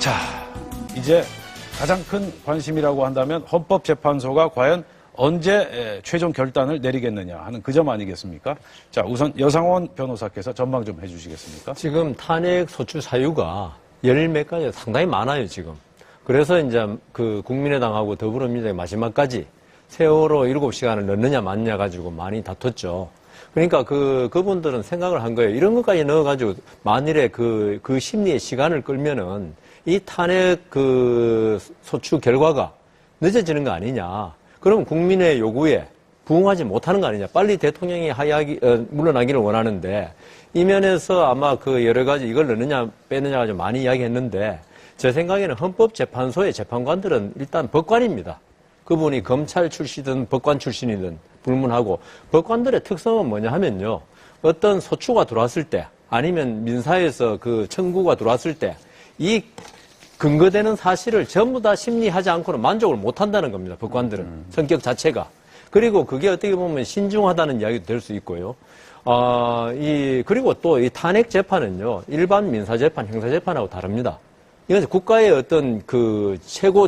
자, 이제 가장 큰 관심이라고 한다면 헌법재판소가 과연 언제 최종 결단을 내리겠느냐 하는 그 점 아니겠습니까? 자, 우선 여상원 변호사께서 전망 좀 해주시겠습니까? 지금 탄핵 소추 사유가 열 몇 가지가 상당히 많아요, 지금. 그래서 이제 그 국민의당하고 더불어민주당이 마지막까지 세월호 7시간을 넣느냐 마느냐 가지고 많이 다퉜죠. 그러니까 그분들은 생각을 한 거예요. 이런 것까지 넣어가지고 만일에 그 심리의 시간을 끌면은 이 탄핵 소추 결과가 늦어지는 거 아니냐. 그럼 국민의 요구에 부응하지 못하는 거 아니냐. 빨리 대통령이 물러나기를 원하는데 이 면에서 아마 여러 가지 이걸 넣느냐 빼느냐 가지고 많이 이야기했는데 제 생각에는 헌법재판소의 재판관들은 일단 법관입니다. 그분이 검찰 출신이든 법관 출신이든 불문하고 법관들의 특성은 뭐냐 하면요. 어떤 소추가 들어왔을 때 아니면 민사에서 청구가 들어왔을 때 이 근거되는 사실을 전부 다 심리하지 않고는 만족을 못한다는 겁니다. 법관들은 성격 자체가. 그리고 그게 어떻게 보면 신중하다는 이야기도 될 수 있고요. 그리고 또 이 탄핵 재판은요. 일반 민사재판, 형사재판하고 다릅니다. 이건 국가의 어떤 최고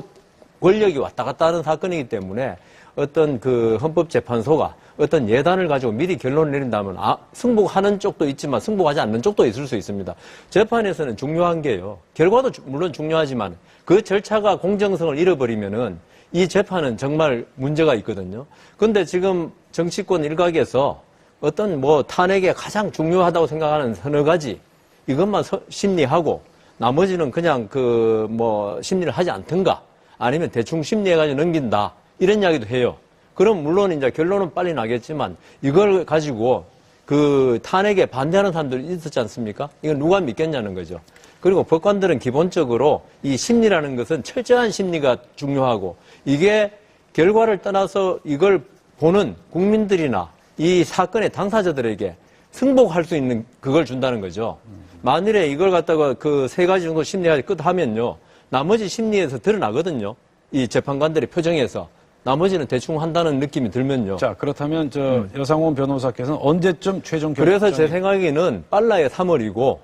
권력이 왔다 갔다 하는 사건이기 때문에 어떤 헌법재판소가 어떤 예단을 가지고 미리 결론을 내린다면 승복하는 쪽도 있지만 승복하지 않는 쪽도 있을 수 있습니다. 재판에서는 중요한 게요. 결과도 물론 중요하지만 그 절차가 공정성을 잃어버리면은 이 재판은 정말 문제가 있거든요. 그런데 지금 정치권 일각에서 어떤 탄핵에 가장 중요하다고 생각하는 서너 가지 이것만 심리하고 나머지는 그냥 심리를 하지 않든가 아니면 대충 심리해가지고 넘긴다. 이런 이야기도 해요. 그럼 물론 이제 결론은 빨리 나겠지만 이걸 가지고 탄핵에 반대하는 사람들이 있었지 않습니까? 이건 누가 믿겠냐는 거죠. 그리고 법관들은 기본적으로 이 심리라는 것은 철저한 심리가 중요하고 이게 결과를 떠나서 이걸 보는 국민들이나 이 사건의 당사자들에게 승복할 수 있는 그걸 준다는 거죠. 만일에 이걸 갖다가 세 가지 정도 심리가 끝하면요. 나머지 심리에서 드러나거든요. 이 재판관들의 표정에서. 나머지는 대충 한다는 느낌이 들면요. 자, 그렇다면 여상원 변호사께서는 언제쯤 최종 결정? 그래서 제 생각에는 빨라야 3월이고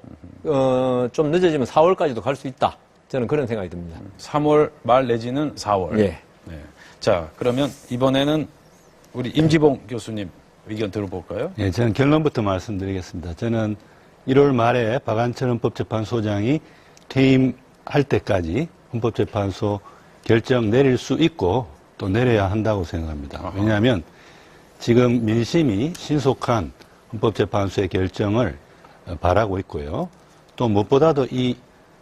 좀 늦어지면 4월까지도 갈 수 있다. 저는 그런 생각이 듭니다. 3월 말 내지는 4월. 예. 네. 자, 그러면 이번에는 우리 임지봉 교수님 의견 들어볼까요? 예, 저는 결론부터 말씀드리겠습니다. 저는 1월 말에 박한철 헌법재판소장이 퇴임할 때까지 헌법재판소 결정 내릴 수 있고 또 내려야 한다고 생각합니다. 왜냐하면 지금 민심이 신속한 헌법재판소의 결정을 바라고 있고요. 또 무엇보다도 이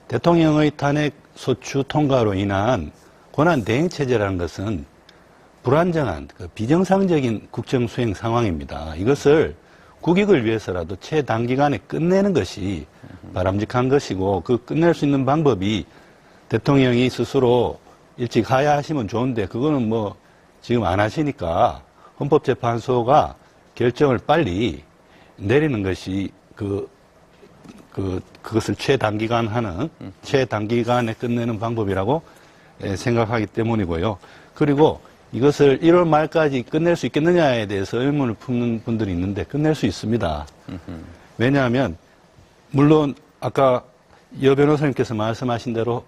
대통령의 탄핵 소추 통과로 인한 권한대행체제라는 것은 불안정한 비정상적인 국정수행 상황입니다. 이것을 국익을 위해서라도 최단기간에 끝내는 것이 바람직한 것이고 끝낼 수 있는 방법이 대통령이 스스로 일찍 하야하시면 좋은데 그거는 지금 안 하시니까 헌법재판소가 결정을 빨리 내리는 것이 그것을 최단기간에 끝내는 방법이라고 생각하기 때문이고요. 그리고 이것을 1월 말까지 끝낼 수 있겠느냐에 대해서 의문을 품는 분들이 있는데 끝낼 수 있습니다. 왜냐하면 물론 아까 여 변호사님께서 말씀하신 대로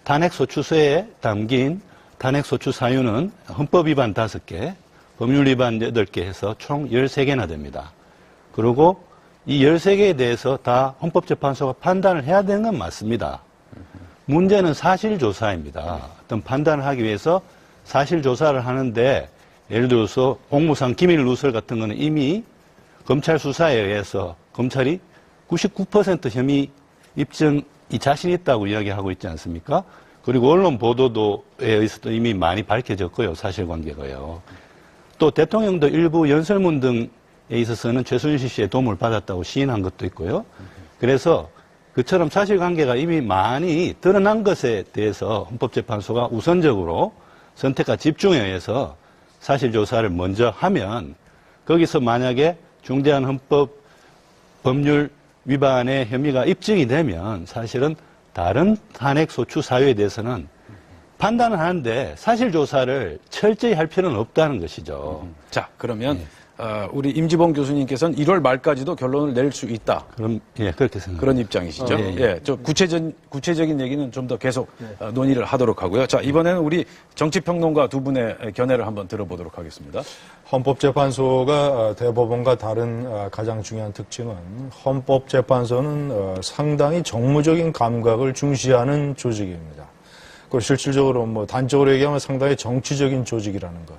탄핵소추서에 담긴 탄핵소추 사유는 헌법 위반 5개, 법률 위반 8개 해서 총 13개나 됩니다. 그리고 이 13개에 대해서 다 헌법재판소가 판단을 해야 되는 건 맞습니다. 문제는 사실조사입니다. 어떤 판단을 하기 위해서 사실조사를 하는데 예를 들어서 공무상 기밀 누설 같은 거는 이미 검찰 수사에 의해서 검찰이 99% 혐의 입증이 자신 있다고 이야기하고 있지 않습니까? 그리고 언론 보도에 의해서도 이미 많이 밝혀졌고요. 사실관계가요. 또 대통령도 일부 연설문 등에 있어서는 최순실 씨의 도움을 받았다고 시인한 것도 있고요. 그래서 그처럼 사실관계가 이미 많이 드러난 것에 대해서 헌법재판소가 우선적으로 선택과 집중에 의해서 사실조사를 먼저 하면 거기서 만약에 중대한 헌법 법률 위반의 혐의가 입증이 되면 사실은 다른 탄핵소추 사유에 대해서는 판단을 하는데 사실조사를 철저히 할 필요는 없다는 것이죠. 자, 그러면 우리 임지봉 교수님께서는 1월 말까지도 결론을 낼 수 있다. 그럼 예, 그렇게 생각합니다. 그런 입장이시죠. 예, 예. 저 구체적인 얘기는 좀 더 계속 논의를 하도록 하고요. 자, 이번에는 우리 정치평론가 두 분의 견해를 한번 들어보도록 하겠습니다. 헌법재판소가 대법원과 다른 가장 중요한 특징은 헌법재판소는 상당히 정무적인 감각을 중시하는 조직입니다. 그리고 실질적으로 뭐 단적으로 얘기하면 상당히 정치적인 조직이라는 것.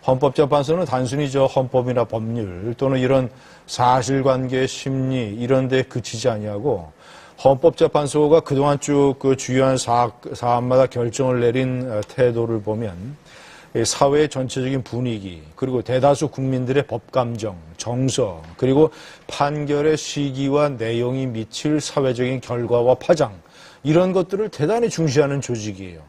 헌법재판소는 단순히 저 헌법이나 법률 또는 이런 사실관계 심리 이런 데 그치지 아니하고 헌법재판소가 그동안 쭉 그 주요한 사안마다 결정을 내린 태도를 보면 사회의 전체적인 분위기 그리고 대다수 국민들의 법감정, 정서 그리고 판결의 시기와 내용이 미칠 사회적인 결과와 파장 이런 것들을 대단히 중시하는 조직이에요.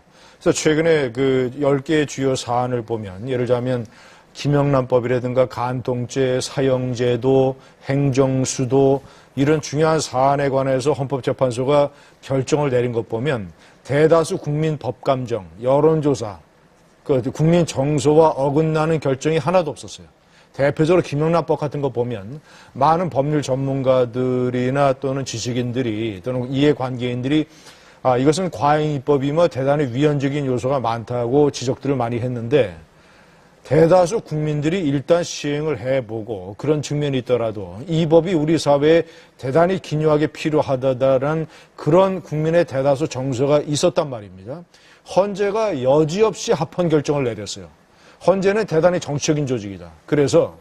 그래서 최근에 그 10개의 주요 사안을 보면 예를 들자면 김영란법이라든가 간통죄, 사형제도, 행정수도 이런 중요한 사안에 관해서 헌법재판소가 결정을 내린 것 보면 대다수 국민 법감정, 여론조사, 그 국민 정서와 어긋나는 결정이 하나도 없었어요. 대표적으로 김영란법 같은 거 보면 많은 법률 전문가들이나 또는 지식인들이 또는 이해관계인들이 이것은 과잉입법이며 대단히 위헌적인 요소가 많다고 지적들을 많이 했는데 대다수 국민들이 일단 시행을 해보고 그런 측면이 있더라도 이 법이 우리 사회에 대단히 기묘하게 필요하다라는 그런 국민의 대다수 정서가 있었단 말입니다. 헌재가 여지없이 합헌 결정을 내렸어요. 헌재는 대단히 정치적인 조직이다. 그래서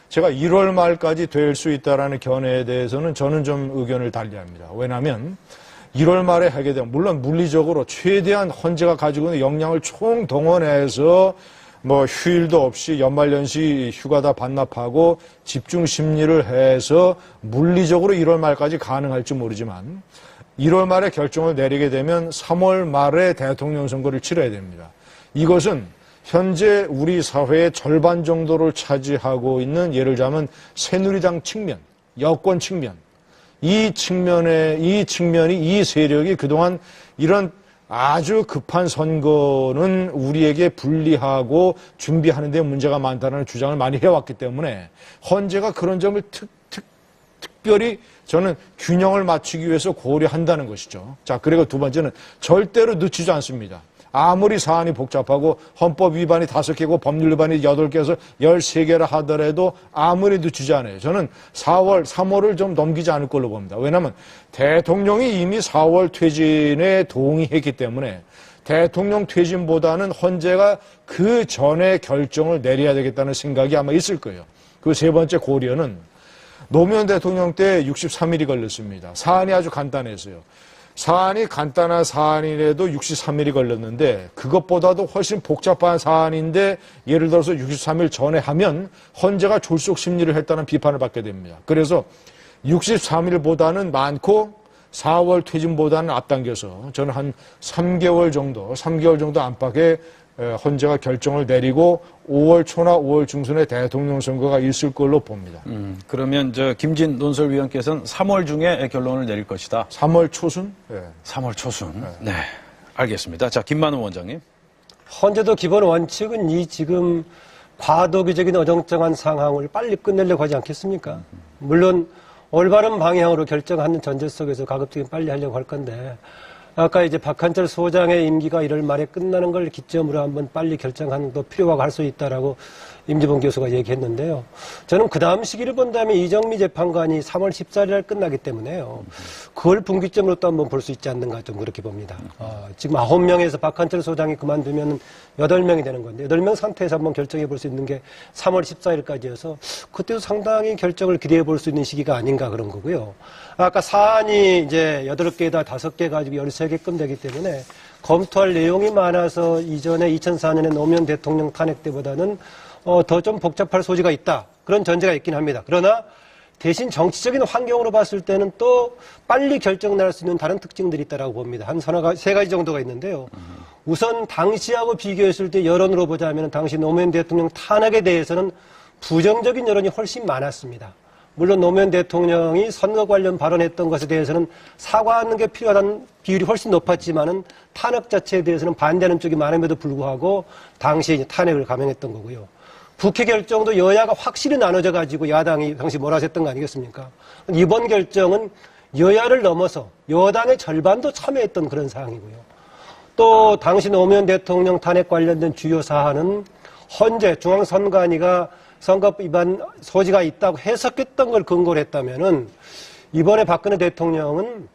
제가 1월 말까지 될 수 있다라는 견해에 대해서는 저는 좀 의견을 달리합니다. 왜냐하면 1월 말에 하게 되면 물론 물리적으로 최대한 헌재가 가지고 있는 역량을 총동원해서 뭐 휴일도 없이 연말연시 휴가 다 반납하고 집중 심리를 해서 물리적으로 1월 말까지 가능할지 모르지만 1월 말에 결정을 내리게 되면 3월 말에 대통령 선거를 치러야 됩니다. 이것은 현재 우리 사회의 절반 정도를 차지하고 있는 예를 들자면 새누리당 측면, 여권 측면 이 측면이 이 세력이 그동안 이런 아주 급한 선거는 우리에게 불리하고 준비하는 데 문제가 많다는 주장을 많이 해왔기 때문에 헌재가 그런 점을 특별히 저는 균형을 맞추기 위해서 고려한다는 것이죠. 자, 그리고 두 번째는 절대로 늦추지 않습니다. 아무리 사안이 복잡하고 헌법 위반이 5개고 법률 위반이 8개에서 13개라 하더라도 아무리 늦추지 않아요. 저는 3월을 좀 넘기지 않을 걸로 봅니다. 왜냐하면 대통령이 이미 4월 퇴진에 동의했기 때문에 대통령 퇴진보다는 헌재가 그 전에 결정을 내려야 되겠다는 생각이 아마 있을 거예요. 그 세 번째 고려는 노무현 대통령 때 63일이 걸렸습니다. 사안이 아주 간단했어요. 사안이 간단한 사안이라도 63일이 걸렸는데 그것보다도 훨씬 복잡한 사안인데 예를 들어서 63일 전에 하면 헌재가 졸속 심리를 했다는 비판을 받게 됩니다. 그래서 63일보다는 많고 4월 퇴진보다는 앞당겨서 저는 한 3개월 정도 안팎에 헌재가 결정을 내리고 5월 초나 5월 중순에 대통령 선거가 있을 걸로 봅니다. 그러면 김진 논설위원께서는 3월 중에 결론을 내릴 것이다. 3월 초순? 네. 3월 초순. 네. 알겠습니다. 자, 김만우 원장님. 헌재도 기본 원칙은 이 지금 과도기적인 어정쩡한 상황을 빨리 끝내려고 하지 않겠습니까? 물론 올바른 방향으로 결정하는 전제 속에서 가급적이면 빨리 하려고 할 건데 아까 이제 박한철 소장의 임기가 1월 말에 끝나는 걸 기점으로 한번 빨리 결정하는 것도 필요하고 할 수 있다라고 임지봉 교수가 얘기했는데요. 저는 그 다음 시기를 본다면 이정미 재판관이 3월 14일 날 끝나기 때문에요. 그걸 분기점으로 또 한번 볼 수 있지 않는가 좀 그렇게 봅니다. 지금 9명에서 박한철 소장이 그만두면 8명이 되는 건데 8명 상태에서 한번 결정해 볼 수 있는 게 3월 14일까지여서 그때도 상당히 결정을 기대해 볼 수 있는 시기가 아닌가 그런 거고요. 아까 사안이 이제 8개에다 5개 가지고 13개끔 되기 때문에 검토할 내용이 많아서 이전에 2004년에 노무현 대통령 탄핵 때보다는 더 좀 복잡할 소지가 있다. 그런 전제가 있긴 합니다. 그러나 대신 정치적인 환경으로 봤을 때는 또 빨리 결정 날 수 있는 다른 특징들이 있다고 봅니다. 한 세 가지 정도가 있는데요. 우선 당시하고 비교했을 때 여론으로 보자면 당시 노무현 대통령 탄핵에 대해서는 부정적인 여론이 훨씬 많았습니다. 물론 노무현 대통령이 선거 관련 발언했던 것에 대해서는 사과하는 게 필요하다는 비율이 훨씬 높았지만은 탄핵 자체에 대해서는 반대하는 쪽이 많음에도 불구하고 당시에 이제 탄핵을 감행했던 거고요. 국회 결정도 여야가 확실히 나눠져 가지고 야당이 당시 몰아셌던 거 아니겠습니까? 이번 결정은 여야를 넘어서 여당의 절반도 참여했던 그런 사항이고요. 또 당시 노무현 대통령 탄핵 관련된 주요 사안은 헌재 중앙선관위가 선거법 위반 소지가 있다고 해석했던 걸 근거로 했다면은 이번에 박근혜 대통령은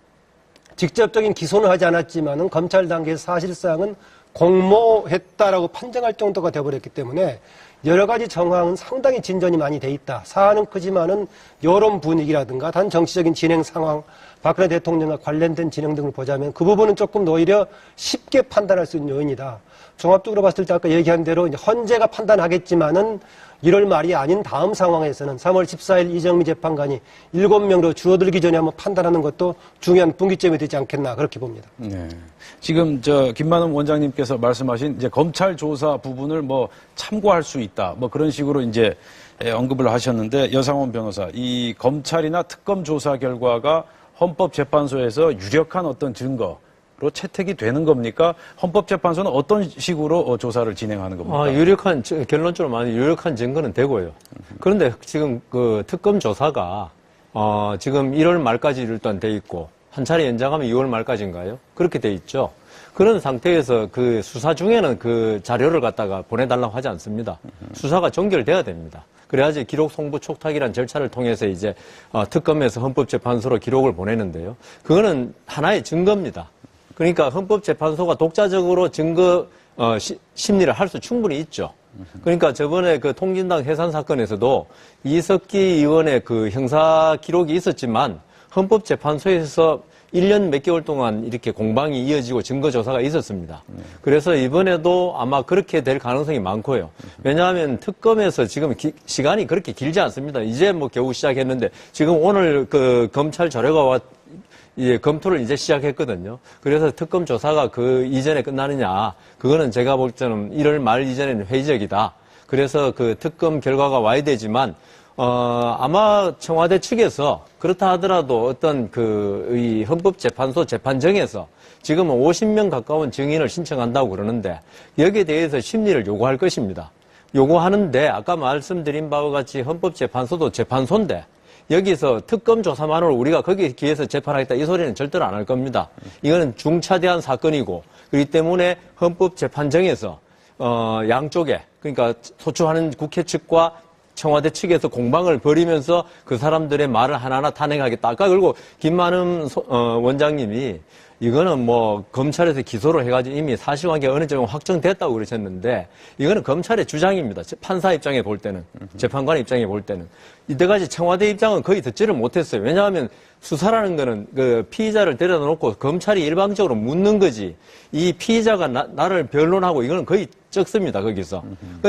직접적인 기소는 하지 않았지만은 검찰 단계에서 사실상은 공모했다라고 판정할 정도가 되어버렸기 때문에 여러 가지 정황은 상당히 진전이 많이 돼 있다. 사안은 크지만은 여론 분위기라든가 단 정치적인 진행 상황, 박근혜 대통령과 관련된 진행 등을 보자면 그 부분은 조금 더 오히려 쉽게 판단할 수 있는 요인이다. 종합적으로 봤을 때 아까 얘기한 대로 이제 헌재가 판단하겠지만은 1월 말이 아닌 다음 상황에서는 3월 14일 이정미 재판관이 7명으로 줄어들기 전에 한번 판단하는 것도 중요한 분기점이 되지 않겠나 그렇게 봅니다. 네. 지금 김만흠 원장님께서 말씀하신 이제 검찰 조사 부분을 뭐 참고할 수 있다. 뭐 그런 식으로 이제 언급을 하셨는데 여상원 변호사, 이 검찰이나 특검 조사 결과가 헌법재판소에서 유력한 어떤 증거로 채택이 되는 겁니까? 헌법재판소는 어떤 식으로 조사를 진행하는 겁니까? 유력한, 결론적으로 말하면 유력한 증거는 되고요. 그런데 지금 그 특검 조사가, 지금 1월 말까지 일단 돼 있고, 한 차례 연장하면 2월 말까지인가요? 그렇게 돼 있죠. 그런 상태에서 그 수사 중에는 그 자료를 갖다가 보내달라고 하지 않습니다. 수사가 종결돼야 됩니다. 그래야지 기록 송부 촉탁이라는 절차를 통해서 이제 특검에서 헌법재판소로 기록을 보내는데요. 그거는 하나의 증거입니다. 그러니까 헌법재판소가 독자적으로 증거 심리를 할 수 충분히 있죠. 그러니까 저번에 그 통진당 해산 사건에서도 이석기 의원의 그 형사 기록이 있었지만 헌법재판소에서 1년 몇 개월 동안 이렇게 공방이 이어지고 증거조사가 있었습니다. 그래서 이번에도 아마 그렇게 될 가능성이 많고요. 왜냐하면 특검에서 지금 시간이 그렇게 길지 않습니다. 이제 뭐 겨우 시작했는데 지금 오늘 그 검찰 자료가 검토를 이제 시작했거든요. 그래서 특검 조사가 그 이전에 끝나느냐, 그거는 제가 볼 때는 1월 말 이전에는 회의적이다. 그래서 그 특검 결과가 와야 되지만, 아마 청와대 측에서 그렇다 하더라도 어떤 이 헌법재판소 재판정에서 지금은 50명 가까운 증인을 신청한다고 그러는데 여기에 대해서 심리를 요구할 것입니다. 요구하는데 아까 말씀드린 바와 같이 헌법재판소도 재판소인데 여기서 특검 조사만으로 우리가 거기에 기해서 재판하겠다 이 소리는 절대로 안 할 겁니다. 이거는 중차대한 사건이고 그렇기 때문에 헌법재판정에서 양쪽에 그러니까 소추하는 국회 측과 청와대 측에서 공방을 벌이면서 그 사람들의 말을 하나하나 탄핵하겠다. 아까 그리고 김만흠 원장님이 이거는 뭐 검찰에서 기소를 해가지고 이미 사실관계가 어느 정도 확정됐다고 그러셨는데 이거는 검찰의 주장입니다. 판사 입장에 볼 때는, 재판관 입장에 볼 때는. 이때까지 청와대 입장은 거의 듣지를 못했어요. 왜냐하면 수사라는 거는 그 피의자를 데려다 놓고 검찰이 일방적으로 묻는 거지 이 피의자가 나를 변론하고 이거는 거의 적습니다. 거기서.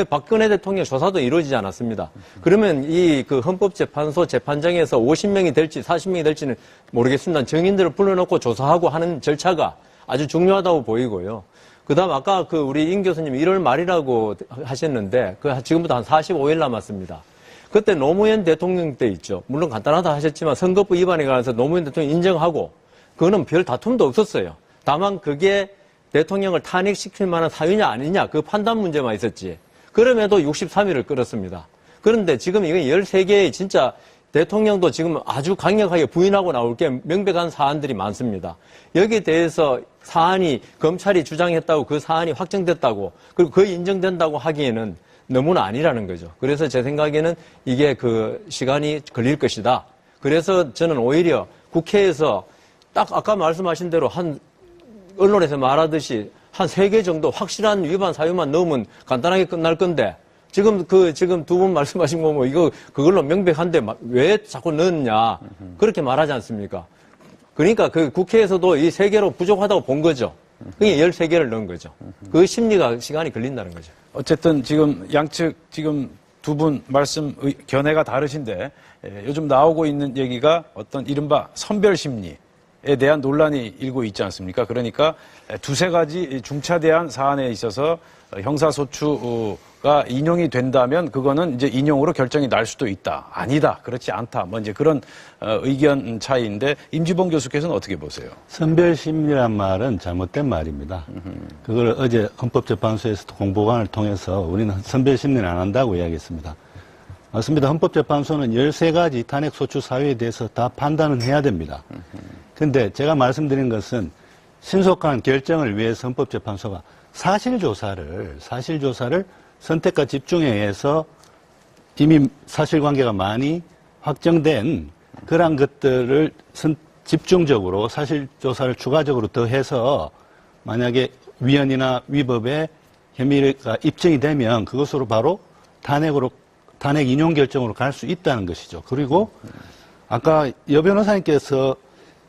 박근혜 대통령 조사도 이루어지지 않았습니다. 그러면 이 그 헌법재판소 재판장에서 50명이 될지 40명이 될지는 모르겠습니다. 증인들을 불러놓고 조사하고 하는 절차가 아주 중요하다고 보이고요. 그 다음 아까 그 우리 임 교수님 1월 말이라고 하셨는데 그 지금부터 한 45일 남았습니다. 그때 노무현 대통령 때 있죠. 물론 간단하다 하셨지만 선거법 위반에 관해서 노무현 대통령 인정하고 그거는 별 다툼도 없었어요. 다만 그게 대통령을 탄핵시킬 만한 사유냐 아니냐 그 판단 문제만 있었지. 그럼에도 63일을 끌었습니다. 그런데 지금 이건 13개의 진짜 대통령도 지금 아주 강력하게 부인하고 나올 게 명백한 사안들이 많습니다. 여기에 대해서 사안이 검찰이 주장했다고 그 사안이 확정됐다고 그리고 거의 인정된다고 하기에는 너무나 아니라는 거죠. 그래서 제 생각에는 이게 그 시간이 걸릴 것이다. 그래서 저는 오히려 국회에서 딱 아까 말씀하신 대로 한 언론에서 말하듯이 한 3개 정도 확실한 위반 사유만 넣으면 간단하게 끝날 건데 지금 두 분 말씀하신 거 뭐 이거 그걸로 명백한데 왜 자꾸 넣느냐 그렇게 말하지 않습니까? 그러니까 그 국회에서도 이 3개로 부족하다고 본 거죠. 그게 13개를 넣은 거죠. 그 심리가 시간이 걸린다는 거죠. 어쨌든 지금 양측 지금 두 분 말씀 견해가 다르신데 요즘 나오고 있는 얘기가 어떤 이른바 선별 심리 대한 논란이 일고 있지 않습니까? 그러니까 두세 가지 중차대한 사안에 있어서 형사소추가 인용이 된다면 그거는 이제 인용으로 결정이 날 수도 있다. 아니다. 그렇지 않다. 뭐 이제 그런 의견 차이인데 임지봉 교수께서는 어떻게 보세요? 선별심리란 말은 잘못된 말입니다. 그걸 어제 헌법재판소에서도 공보관을 통해서 우리는 선별심리는 안 한다고 이야기했습니다. 맞습니다. 헌법재판소는 13가지 탄핵소추 사유에 대해서 다 판단은 해야 됩니다. 근데 제가 말씀드린 것은 신속한 결정을 위해서 헌법재판소가 사실조사를 선택과 집중에 의해서 이미 사실관계가 많이 확정된 그러한 것들을 집중적으로 사실조사를 추가적으로 더해서 만약에 위헌이나 위법의 혐의가 입증이 되면 그것으로 바로 탄핵 인용 결정으로 갈 수 있다는 것이죠. 그리고 아까 여 변호사님께서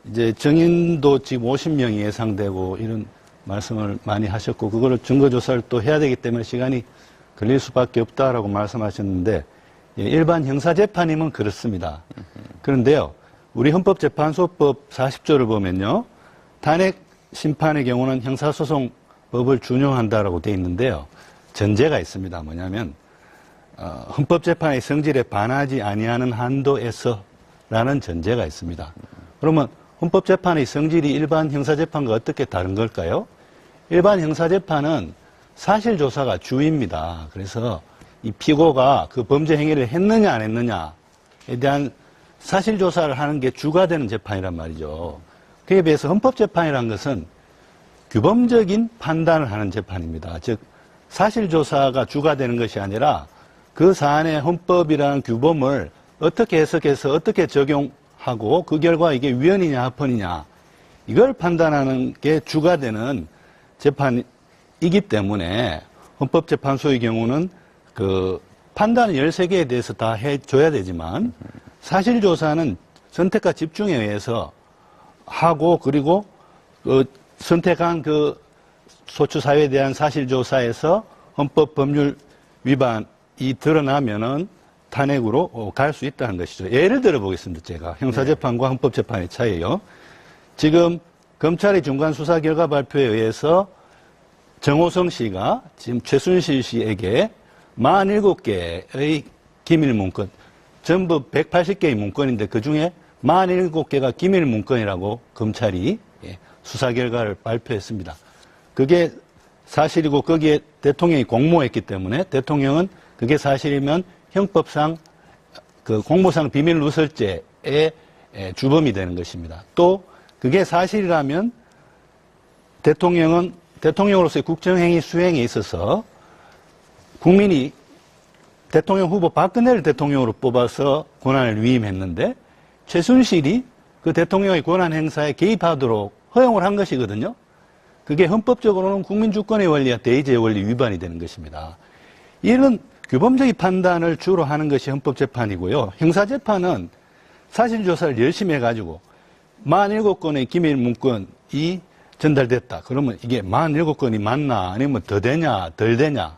이제 정인도 지금 50명이 예상되고 이런 말씀을 많이 하셨고 그거를 증거조사를 또 해야 되기 때문에 시간이 걸릴 수밖에 없다라고 말씀하셨는데 일반 형사재판이면 그렇습니다. 그런데요. 우리 헌법재판소법 40조를 보면요. 탄핵 심판의 경우는 형사소송법을 준용한다라고 돼 있는데요. 전제가 있습니다. 뭐냐면 헌법재판의 성질에 반하지 아니하는 한도에서라는 전제가 있습니다. 그러면 헌법재판의 성질이 일반 형사재판과 어떻게 다른 걸까요? 일반 형사재판은 사실조사가 주입니다. 그래서 이 피고가 그 범죄 행위를 했느냐 안 했느냐에 대한 사실조사를 하는 게 주가 되는 재판이란 말이죠. 그에 비해서 헌법재판이라는 것은 규범적인 판단을 하는 재판입니다. 즉 사실조사가 주가 되는 것이 아니라 그 사안의 헌법이라는 규범을 어떻게 해석해서 어떻게 적용하고 그 결과 이게 위헌이냐 합헌이냐 이걸 판단하는 게 주가 되는 재판이기 때문에 헌법재판소의 경우는 그 판단 13개에 대해서 다 해줘야 되지만 사실조사는 선택과 집중에 의해서 하고 그리고 그 선택한 그 소추 사유에 대한 사실조사에서 헌법 법률 위반이 드러나면은 탄핵으로 갈 수 있다는 것이죠. 예를 들어 보겠습니다. 제가 형사재판과 헌법재판의 차이요. 지금 검찰의 중간 수사 결과 발표에 의해서 정호성 씨가 지금 최순실 씨에게 47개의 기밀 문건, 전부 180개의 문건인데 그중에 47개가 기밀 문건이라고 검찰이 수사 결과를 발표했습니다. 그게 사실이고 거기에 대통령이 공모했기 때문에 대통령은 그게 사실이면 형법상 그 공모상 비밀 누설죄의 주범이 되는 것입니다. 또 그게 사실이라면 대통령으로서의 국정행위 수행에 있어서 국민이 대통령 후보 박근혜를 대통령으로 뽑아서 권한을 위임했는데 최순실이 그 대통령의 권한 행사에 개입하도록 허용을 한 것이거든요. 그게 헌법적으로는 국민주권의 원리와 대의제의 원리 위반이 되는 것입니다. 이런 규범적인 판단을 주로 하는 것이 헌법재판이고요. 형사재판은 사실조사를 열심히 해가지고 47건의 기밀 문건이 전달됐다. 그러면 이게 47건이 맞나 아니면 더 되냐 덜 되냐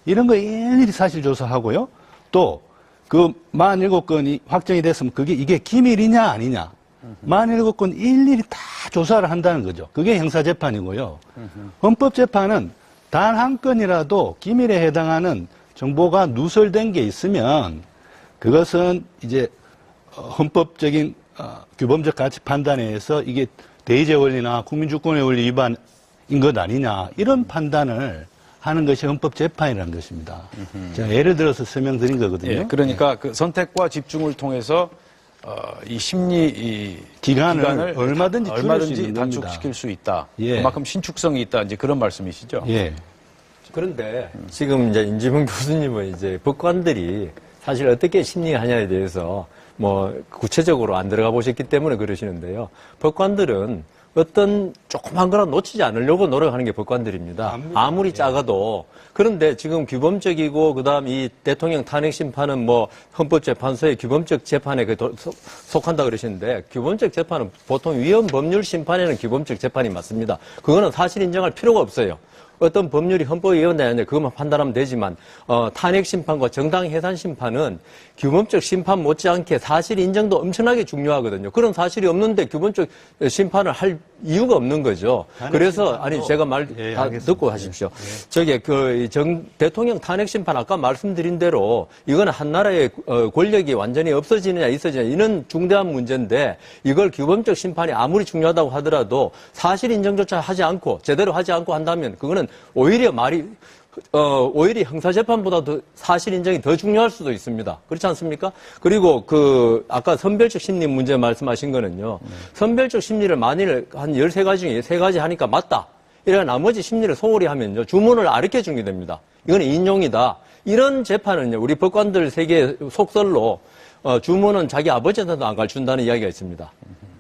이런 거 일일이 사실조사하고요. 또 그 47건이 확정이 됐으면 이게 기밀이냐 아니냐 47건 일일이 다 조사를 한다는 거죠. 그게 형사재판이고요. 헌법재판은 단 한 건이라도 기밀에 해당하는 정보가 누설된 게 있으면 그것은 이제 헌법적인 규범적 가치 판단에 의해서 이게 대의제 원리나 국민주권의 원리 위반인 것 아니냐 이런 판단을 하는 것이 헌법재판이라는 것입니다. 제가 예를 들어서 설명드린 거거든요. 예, 그러니까 그 선택과 집중을 통해서 이 심리 기간을 얼마든지 줄일 수 있는 단축시킬 수 있다. 예. 그만큼 신축성이 있다. 이제 그런 말씀이시죠? 예. 그런데 지금 이제 임지봉 교수님은 이제 법관들이 사실 어떻게 심리하냐에 대해서 뭐 구체적으로 안 들어가 보셨기 때문에 그러시는데요. 법관들은 어떤 조그만 거나 놓치지 않으려고 노력하는 게 법관들입니다. 아무리 작아도. 그런데 지금 규범적이고 그다음 이 대통령 탄핵 심판은 뭐 헌법재판소의 규범적 재판에 속한다 그러시는데 규범적 재판은 보통 위헌 법률 심판에는 규범적 재판이 맞습니다. 그거는 사실 인정할 필요가 없어요. 어떤 법률이 헌법에 위반되느냐 그것만 판단하면 되지만 탄핵 심판과 정당 해산 심판은 규범적 심판 못지않게 사실 인정도 엄청나게 중요하거든요. 그런 사실이 없는데 규범적 심판을 할 이유가 없는 거죠. 그래서 아니 제가 말 다 듣고 하십시오. 저기 대통령 탄핵 심판 아까 말씀드린 대로 이거는 한 나라의 권력이 완전히 없어지느냐 있어지느냐 이런 중대한 문제인데 이걸 규범적 심판이 아무리 중요하다고 하더라도 사실 인정조차 하지 않고 제대로 하지 않고 한다면 그거는 오히려 오히려 형사재판보다도 사실 인정이 더 중요할 수도 있습니다. 그렇지 않습니까? 그리고 아까 선별적 심리 문제 말씀하신 거는요. 선별적 심리를 만일 한 13가지 중에 3가지 하니까 맞다. 이래 나머지 심리를 소홀히 하면요. 주문을 아르게 주게 됩니다. 이건 인용이다. 이런 재판은요. 우리 법관들 세계 속설로 주문은 자기 아버지한테도 안 가르친다는 이야기가 있습니다.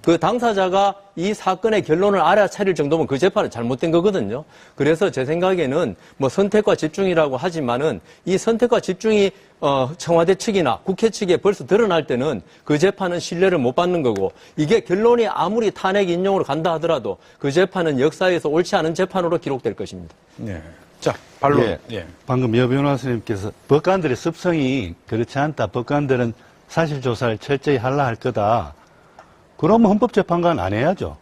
그 당사자가 이 사건의 결론을 알아차릴 정도면 그 재판은 잘못된 거거든요. 그래서 제 생각에는 뭐 선택과 집중이라고 하지만은 이 선택과 집중이 청와대 측이나 국회 측에 벌써 드러날 때는 그 재판은 신뢰를 못 받는 거고 이게 결론이 아무리 탄핵 인용으로 간다 하더라도 그 재판은 역사에서 옳지 않은 재판으로 기록될 것입니다. 네. 자, 반론. 예. 방금 여 변호사님께서 법관들의 습성이 그렇지 않다. 법관들은 사실조사를 철저히 하려 할 거다. 그러면 헌법재판관 안 해야죠.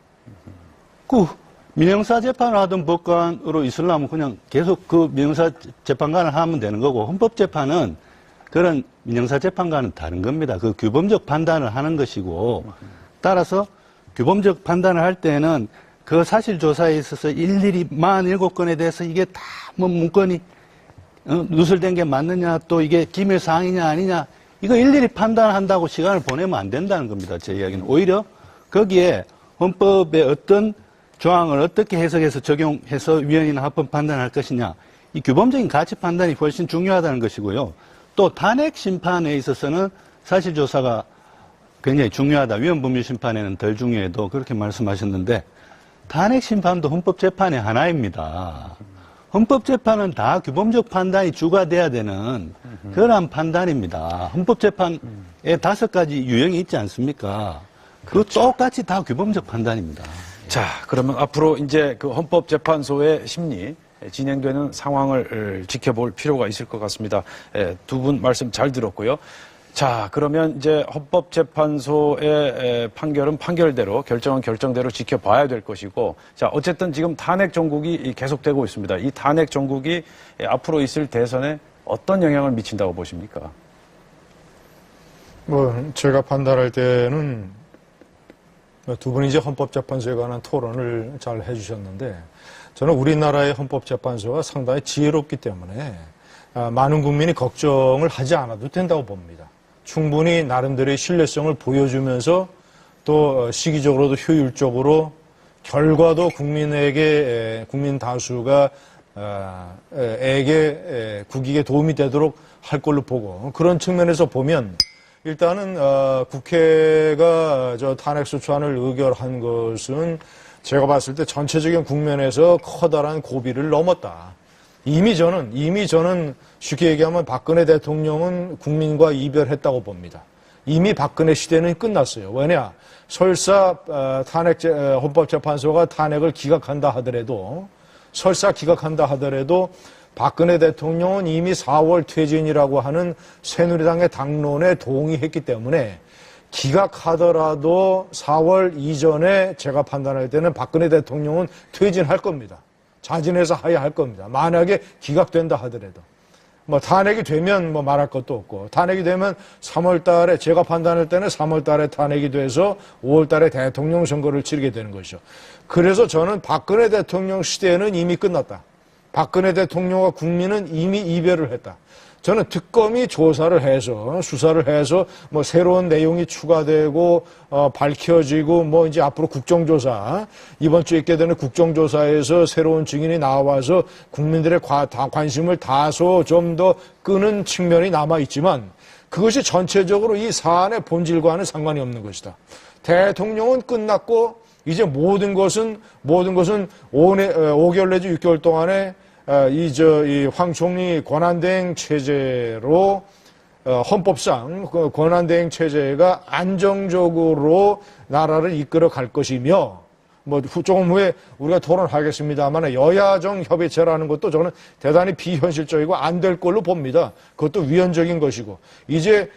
민형사재판을 하던 법관으로 있으려면 그냥 계속 그 민형사재판관을 하면 되는 거고, 헌법재판은 그런 민형사재판관은 다른 겁니다. 그 규범적 판단을 하는 것이고, 따라서 규범적 판단을 할 때는 그 사실조사에 있어서 일일이 47건에 대해서 이게 다 뭐 문건이 누설된 게 맞느냐, 또 이게 기밀사항이냐 아니냐, 이거 일일이 판단한다고 시간을 보내면 안 된다는 겁니다. 제 이야기는. 오히려 거기에 헌법의 어떤 조항을 어떻게 해석해서 적용해서 위헌이나 합법 판단할 것이냐, 이 규범적인 가치 판단이 훨씬 중요하다는 것이고요. 또 탄핵 심판에 있어서는 사실조사가 굉장히 중요하다. 위헌법률 심판에는 덜 중요해도 그렇게 말씀하셨는데, 탄핵 심판도 헌법재판의 하나입니다. 헌법재판은 다 규범적 판단이 주가 돼야 되는 그러한 판단입니다. 헌법재판에 5가지 유형이 있지 않습니까? 그 똑같이 다 규범적 판단입니다. 자, 그러면 앞으로 이제 그 헌법재판소의 심리 진행되는 상황을 지켜볼 필요가 있을 것 같습니다. 두 분 말씀 잘 들었고요. 자, 그러면 이제 헌법재판소의 판결은 판결대로, 결정은 결정대로 지켜봐야 될 것이고, 자, 어쨌든 지금 탄핵 정국이 계속되고 있습니다. 이 탄핵 정국이 앞으로 있을 대선에 어떤 영향을 미친다고 보십니까? 제가 판단할 때는 두 분이 이제 헌법재판소에 관한 토론을 잘 해주셨는데, 저는 우리나라의 헌법재판소가 상당히 지혜롭기 때문에 많은 국민이 걱정을 하지 않아도 된다고 봅니다. 충분히 나름대로의 신뢰성을 보여주면서 또 시기적으로도 효율적으로 결과도 국민 다수가 국익에 도움이 되도록 할 걸로 보고, 그런 측면에서 보면 일단은 국회가 탄핵소추안을 의결한 것은 제가 봤을 때 전체적인 국면에서 커다란 고비를 넘었다. 이미 저는 쉽게 얘기하면 박근혜 대통령은 국민과 이별했다고 봅니다. 이미 박근혜 시대는 끝났어요. 왜냐? 설사 헌법재판소가 탄핵을 기각한다 하더라도, 박근혜 대통령은 이미 4월 퇴진이라고 하는 새누리당의 당론에 동의했기 때문에 기각하더라도 4월 이전에 제가 판단할 때는 박근혜 대통령은 퇴진할 겁니다. 자진해서 하야할 겁니다. 만약에 기각된다 하더라도. 탄핵이 되면 말할 것도 없고, 탄핵이 되면 3월 달에, 제가 판단할 때는 3월 달에 탄핵이 돼서 5월 달에 대통령 선거를 치르게 되는 것이죠. 그래서 저는 박근혜 대통령 시대는 이미 끝났다. 박근혜 대통령과 국민은 이미 이별을 했다. 저는 특검이 조사를 해서, 수사를 해서 새로운 내용이 추가되고 밝혀지고 이제 앞으로 국정조사, 이번 주에 있게 되는 국정조사에서 새로운 증인이 나와서 국민들의 관심을 다소 좀 더 끄는 측면이 남아 있지만, 그것이 전체적으로 이 사안의 본질과는 상관이 없는 것이다. 대통령은 끝났고 이제 모든 것은 5개월 내지 6개월 동안에 이 황 총리 권한대행 체제로 헌법상 권한대행 체제가 안정적으로 나라를 이끌어 갈 것이며, 조금 후에 우리가 토론하겠습니다만 여야정 협의체라는 것도 저는 대단히 비현실적이고 안 될 걸로 봅니다. 그것도 위헌적인 것이고 이제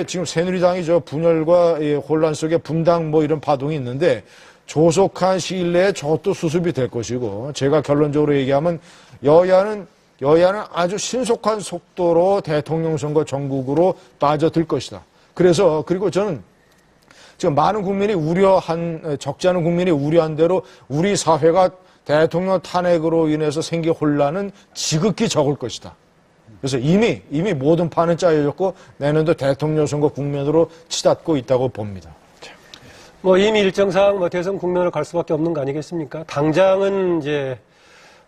지금 새누리당이 저 분열과 혼란 속에 분당 뭐 이런 파동이 있는데 조속한 시일 내에 저것도 수습이 될 것이고 제가 결론적으로 얘기하면 여야는 아주 신속한 속도로 대통령 선거 전국으로 빠져들 것이다. 그리고 저는 지금 많은 국민이 적지 않은 국민이 우려한 대로 우리 사회가 대통령 탄핵으로 인해서 생긴 혼란은 지극히 적을 것이다. 그래서 이미 모든 판은 짜여졌고 내년도 대통령 선거 국면으로 치닫고 있다고 봅니다. 이미 일정상 대선 국면으로 갈 수밖에 없는 거 아니겠습니까? 당장은 이제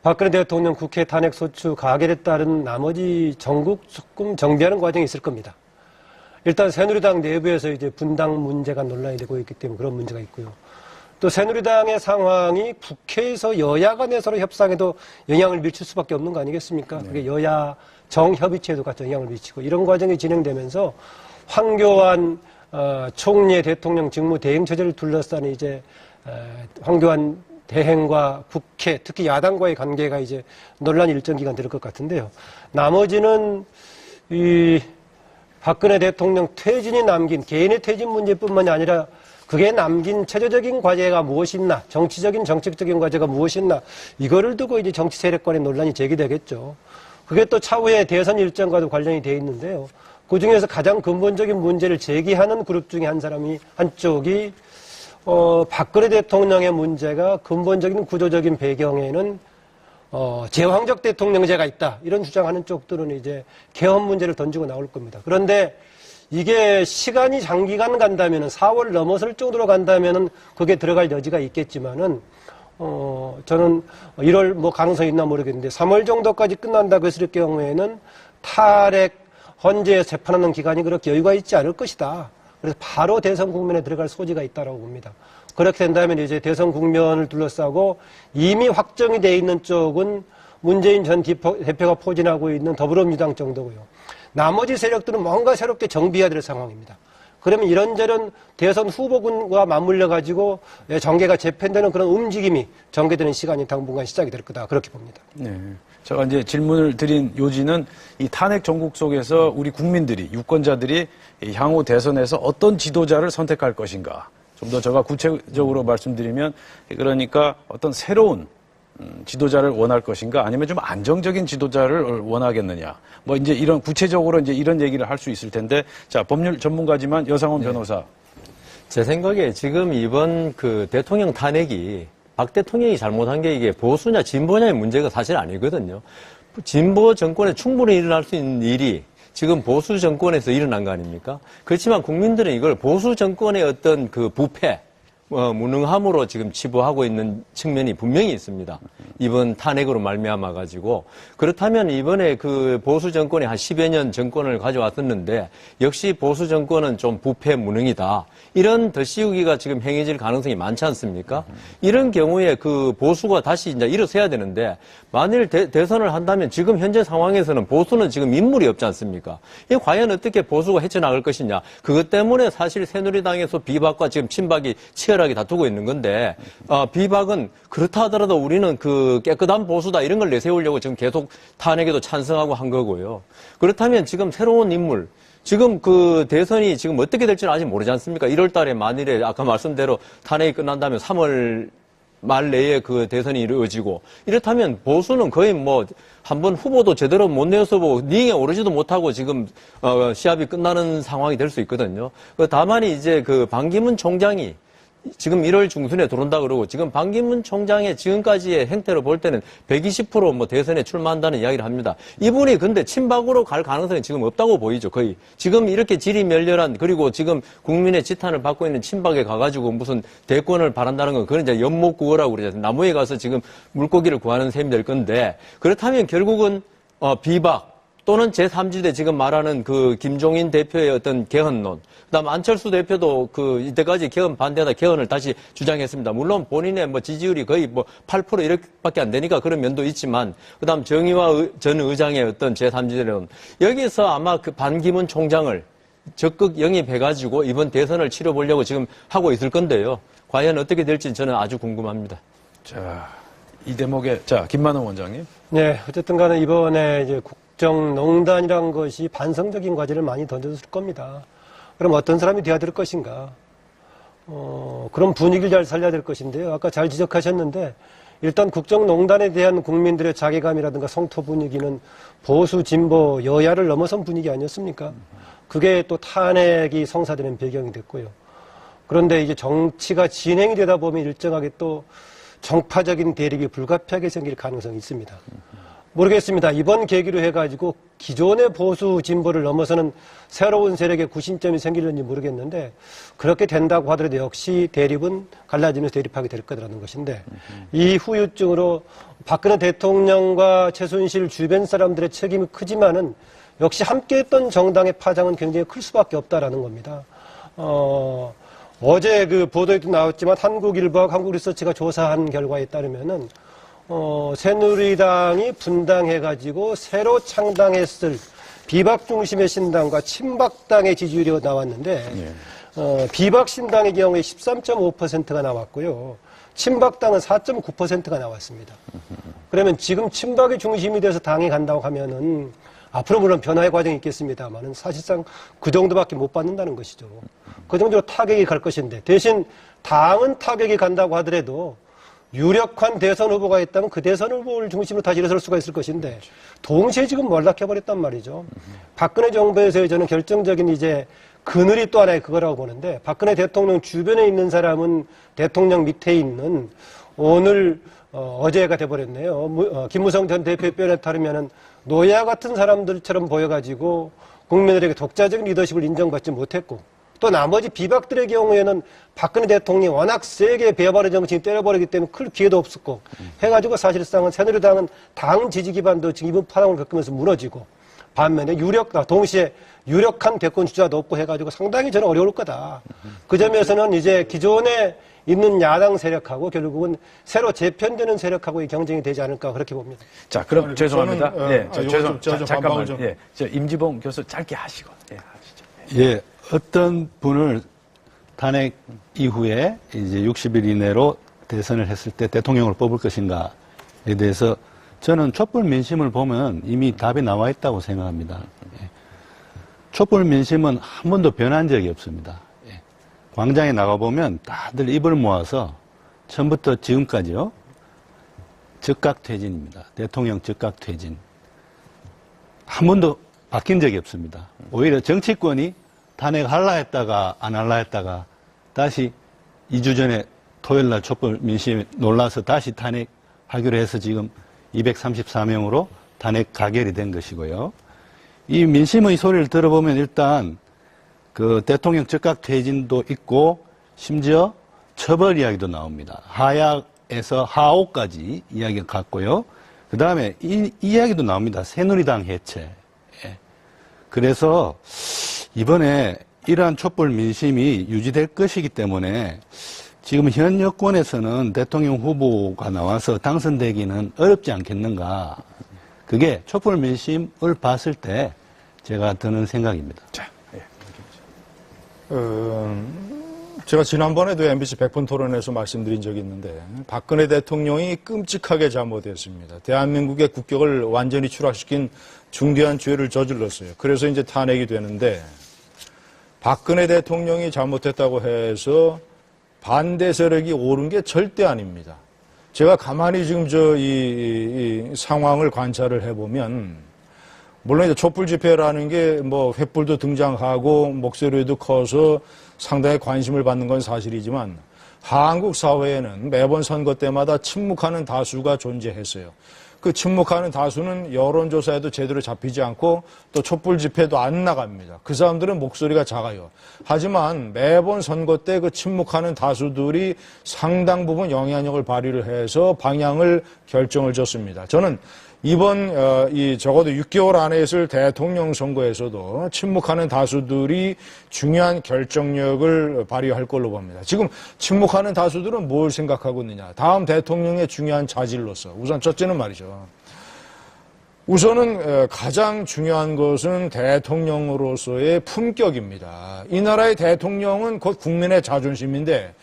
박근혜 대통령 국회 탄핵 소추 가결에 따른 나머지 전국 조금 정비하는 과정이 있을 겁니다. 일단 새누리당 내부에서 이제 분당 문제가 논란이 되고 있기 때문에 그런 문제가 있고요. 또 새누리당의 상황이 국회에서 여야 간에 서로 협상에도 영향을 미칠 수밖에 없는 거 아니겠습니까? 그게 여야 정협의체에도 같이 영향을 미치고 이런 과정이 진행되면서 황교안 총리의 대통령 직무 대행 체제를 둘러싼 이제 황교안 대행과 국회, 특히 야당과의 관계가 이제 논란이 일정 기간 될 것 같은데요. 나머지는 박근혜 대통령 퇴진이 남긴 개인의 퇴진 문제뿐만이 아니라 그게 남긴 체제적인 과제가 무엇이나 정치적인 정책적인 과제가 무엇이나 이거를 두고 이제 정치 세력 간의 논란이 제기되겠죠. 그게 또 차후에 대선 일정과도 관련이 돼 있는데요. 그중에서 가장 근본적인 문제를 제기하는 그룹 중에 한쪽이 박근혜 대통령의 문제가 근본적인 구조적인 배경에는 제왕적 대통령제가 있다. 이런 주장하는 쪽들은 이제 개헌 문제를 던지고 나올 겁니다. 그런데 이게 시간이 장기간 간다면은 4월 넘어설 정도로 간다면은 그게 들어갈 여지가 있겠지만은 저는 1월 가능성이 있나 모르겠는데 3월 정도까지 끝난다고 했을 경우에는 탄핵 헌재 재판하는 기간이 그렇게 여유가 있지 않을 것이다. 그래서 바로 대선 국면에 들어갈 소지가 있다고 봅니다. 그렇게 된다면 이제 대선 국면을 둘러싸고 이미 확정이 돼 있는 쪽은 문재인 전 대표가 포진하고 있는 더불어민주당 정도고요. 나머지 세력들은 뭔가 새롭게 정비해야 될 상황입니다. 그러면 이런저런 대선 후보군과 맞물려 가지고 정계가 재편되는 그런 움직임이 전개되는 시간이 당분간 시작이 될 거다. 그렇게 봅니다. 네. 제가 이제 질문을 드린 요지는 이 탄핵 정국 속에서 우리 국민들이, 유권자들이 향후 대선에서 어떤 지도자를 선택할 것인가. 좀 더 제가 구체적으로 말씀드리면 그러니까 어떤 새로운 지도자를 원할 것인가 아니면 좀 안정적인 지도자를 원하겠느냐. 이제 이런 구체적으로 이제 이런 얘기를 할 수 있을 텐데 자, 법률 전문가지만 여상원 변호사. 제 생각에 지금 이번 대통령 탄핵이 박 대통령이 잘못한 게 이게 보수냐 진보냐의 문제가 사실 아니거든요. 진보 정권에 충분히 일어날 수 있는 일이 지금 보수 정권에서 일어난 거 아닙니까? 그렇지만 국민들은 이걸 보수 정권의 어떤 부패, 무능함으로 지금 치부하고 있는 측면이 분명히 있습니다. 이번 탄핵으로 말미암아 가지고 그렇다면 이번에 보수 정권이 한 10여 년 정권을 가져왔었는데 역시 보수 정권은 좀 부패 무능이다. 이런 덧씌우기가 지금 행해질 가능성이 많지 않습니까? 이런 경우에 보수가 다시 이제 일어서야 되는데 만일 대선을 한다면 지금 현재 상황에서는 보수는 지금 인물이 없지 않습니까? 이게 과연 어떻게 보수가 헤쳐나갈 것이냐. 그것 때문에 사실 새누리당에서 비박과 지금 친박이 치열하게 다투고 있는 건데 비박은 그렇다 하더라도 우리는 깨끗한 보수다 이런 걸 내세우려고 지금 계속 탄핵에도 찬성하고 한 거고요. 그렇다면 지금 새로운 인물 지금 대선이 지금 어떻게 될지는 아직 모르지 않습니까? 1월 달에 만일에 아까 말씀대로 탄핵이 끝난다면 3월 말 내에 대선이 이루어지고 이렇다면 보수는 거의 한번 후보도 제대로 못 내어서 링에 오르지도 못하고 지금 시합이 끝나는 상황이 될 수 있거든요. 다만 이제 반기문 총장이 지금 1월 중순에 들어온다 그러고 지금 반기문 총장의 지금까지의 행태로 볼 때는 120% 대선에 출마한다는 이야기를 합니다. 이분이 근데 친박으로 갈 가능성이 지금 없다고 보이죠. 거의. 지금 이렇게 질이 멸렬한 그리고 지금 국민의 지탄을 받고 있는 친박에 가가지고 무슨 대권을 바란다는 건 그건 이제 연못구어라고 그러죠. 나무에 가서 지금 물고기를 구하는 셈이 될 건데 그렇다면 결국은 비박 또는 제3지대 지금 말하는 김종인 대표의 어떤 개헌론, 그다음 안철수 대표도 이때까지 개헌 반대하다 개헌을 다시 주장했습니다. 물론 본인의 지지율이 거의 8% 이렇게밖에 안 되니까 그런 면도 있지만, 그다음 정의화 전 의장의 어떤 제3지대론, 여기서 아마 반기문 총장을 적극 영입해가지고 이번 대선을 치러보려고 지금 하고 있을 건데요. 과연 어떻게 될지 저는 아주 궁금합니다. 자, 이 대목에, 자, 김만원 원장님. 네, 어쨌든 간에 이번에 이제 국정농단이란 것이 반성적인 과제를 많이 던져줄 겁니다. 그럼 어떤 사람이 돼야 될 것인가? 그런 분위기를 잘 살려야 될 것인데요. 아까 잘 지적하셨는데, 일단 국정농단에 대한 국민들의 자괴감이라든가 성토 분위기는 보수, 진보, 여야를 넘어선 분위기 아니었습니까? 그게 또 탄핵이 성사되는 배경이 됐고요. 그런데 이제 정치가 진행이 되다 보면 일정하게 또 정파적인 대립이 불가피하게 생길 가능성이 있습니다. 모르겠습니다. 이번 계기로 해가지고 기존의 보수 진보를 넘어서는 새로운 세력의 구심점이 생기는지 모르겠는데 그렇게 된다고 하더라도 역시 대립은 갈라지면서 대립하게 될 거라는 것인데 이 후유증으로 박근혜 대통령과 최순실 주변 사람들의 책임이 크지만은 역시 함께했던 정당의 파장은 굉장히 클 수밖에 없다라는 겁니다. 어제 그 보도에도 나왔지만 한국일보와 한국리서치가 조사한 결과에 따르면은 새누리당이 분당해가지고 새로 창당했을 비박 중심의 신당과 친박당의 지지율이 나왔는데, 비박 신당의 경우에 13.5%가 나왔고요. 친박당은 4.9%가 나왔습니다. 그러면 지금 친박이 중심이 돼서 당이 간다고 하면은 앞으로 물론 변화의 과정이 있겠습니다만은 사실상 그 정도밖에 못 받는다는 것이죠. 그 정도로 타격이 갈 것인데 대신 당은 타격이 간다고 하더라도 유력한 대선 후보가 있다면 그 대선 후보를 중심으로 다시 일어설 수가 있을 것인데 동시에 지금 몰락해버렸단 말이죠. 박근혜 정부에서의 저는 결정적인 이제 그늘이 또 하나의 그거라고 보는데 박근혜 대통령 주변에 있는 사람은 대통령 밑에 있는 오늘 어제가 돼버렸네요. 김무성 전 대표의 표현에 따르면은 노예 같은 사람들처럼 보여가지고 국민들에게 독자적인 리더십을 인정받지 못했고 또 나머지 비박들의 경우에는 박근혜 대통령이 워낙 세게 배바른 정치인이 때려버리기 때문에 클 기회도 없었고 해가지고 사실상은 새누리당은 당 지지 기반도 지금 이번 파동을 겪으면서 무너지고 반면에 동시에 유력한 대권 주자도 없고 해가지고 상당히 저는 어려울 거다. 그 점에서는 이제 기존에 있는 야당 세력하고 결국은 새로 재편되는 세력하고의 경쟁이 되지 않을까 그렇게 봅니다. 자, 그럼 죄송합니다. 잠깐만. 좀. 예, 저 임지봉 교수 짧게 하시고. 예, 하시죠. 예, 어떤 분을 탄핵 이후에 이제 60일 이내로 대선을 했을 때 대통령을 뽑을 것인가에 대해서 저는 촛불 민심을 보면 이미 답이 나와 있다고 생각합니다. 예. 촛불 민심은 한 번도 변한 적이 없습니다. 예. 광장에 나가보면 다들 입을 모아서 처음부터 지금까지요. 즉각 퇴진입니다. 대통령 즉각 퇴진. 한 번도 바뀐 적이 없습니다. 오히려 정치권이 탄핵할라 했다가 안 할라 했다가 다시 2주 전에 토요일 날 촛불 민심에 놀라서 다시 탄핵하기로 해서 지금 234명으로 탄핵 가결이 된 것이고요. 이 민심의 소리를 들어보면 일단 그 대통령 즉각 퇴진도 있고 심지어 처벌 이야기도 나옵니다. 하야에서 하오까지 이야기가 갔고요. 그 다음에 이 이야기도 나옵니다. 새누리당 해체. 예. 그래서 이번에 이러한 촛불 민심이 유지될 것이기 때문에 지금 현 여권에서는 대통령 후보가 나와서 당선되기는 어렵지 않겠는가. 그게 촛불 민심을 봤을 때 제가 드는 생각입니다. 자, 예. 제가 지난번에도 MBC 100분 토론에서 말씀드린 적이 있는데 박근혜 대통령이 끔찍하게 잘못했습니다. 대한민국의 국격을 완전히 추락시킨 중대한 죄를 저질렀어요. 그래서 이제 탄핵이 되는데 박근혜 대통령이 잘못했다고 해서 반대 세력이 옳은 게 절대 아닙니다. 제가 가만히 지금 이 상황을 관찰을 해보면 물론 이제 촛불 집회라는 게 뭐 횃불도 등장하고 목소리도 커서 상당히 관심을 받는 건 사실이지만 한국 사회에는 매번 선거 때마다 침묵하는 다수가 존재했어요. 그 침묵하는 다수는 여론조사에도 제대로 잡히지 않고 또 촛불 집회도 안 나갑니다. 그 사람들은 목소리가 작아요. 하지만 매번 선거 때 그 침묵하는 다수들이 상당 부분 영향력을 발휘를 해서 방향을 결정을 줬습니다. 저는 이번 적어도 6개월 안에 있을 대통령 선거에서도 침묵하는 다수들이 중요한 결정력을 발휘할 걸로 봅니다. 지금 침묵하는 다수들은 뭘 생각하고 있느냐. 다음 대통령의 중요한 자질로서 우선 첫째는 말이죠. 우선은 가장 중요한 것은 대통령으로서의 품격입니다. 이 나라의 대통령은 곧 국민의 자존심인데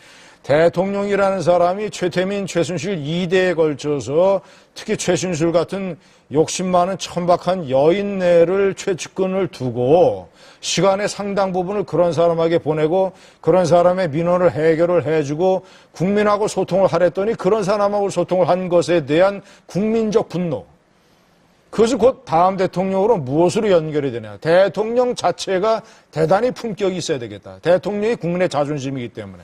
대통령이라는 사람이 최태민, 최순실 2대에 걸쳐서 특히 최순실 같은 욕심 많은 천박한 여인네를 최측근을 두고 시간의 상당 부분을 그런 사람에게 보내고 그런 사람의 민원을 해결을 해주고 국민하고 소통을 하랬더니 그런 사람하고 소통을 한 것에 대한 국민적 분노. 그것이 곧 다음 대통령으로 무엇으로 연결이 되냐. 대통령 자체가 대단히 품격이 있어야 되겠다. 대통령이 국민의 자존심이기 때문에.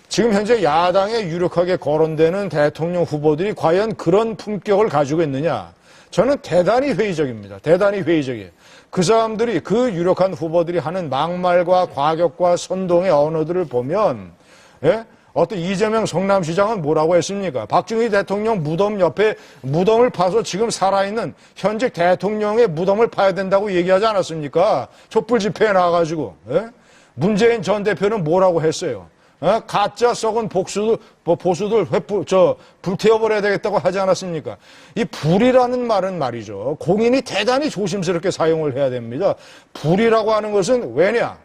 지금 현재 야당에 유력하게 거론되는 대통령 후보들이 과연 그런 품격을 가지고 있느냐. 저는 대단히 회의적입니다. 대단히 회의적이에요. 그 사람들이 그 유력한 후보들이 하는 막말과 과격과 선동의 언어들을 보면 예? 어떤 이재명 성남시장은 뭐라고 했습니까? 박정희 대통령 무덤 옆에 무덤을 파서 지금 살아있는 현직 대통령의 무덤을 파야 된다고 얘기하지 않았습니까? 촛불 집회에 나와가지고. 예? 문재인 전 대표는 뭐라고 했어요? 가짜 썩은 보수들 불태워버려야 되겠다고 하지 않았습니까? 이 불이라는 말은 말이죠. 공인이 대단히 조심스럽게 사용을 해야 됩니다. 불이라고 하는 것은 왜냐?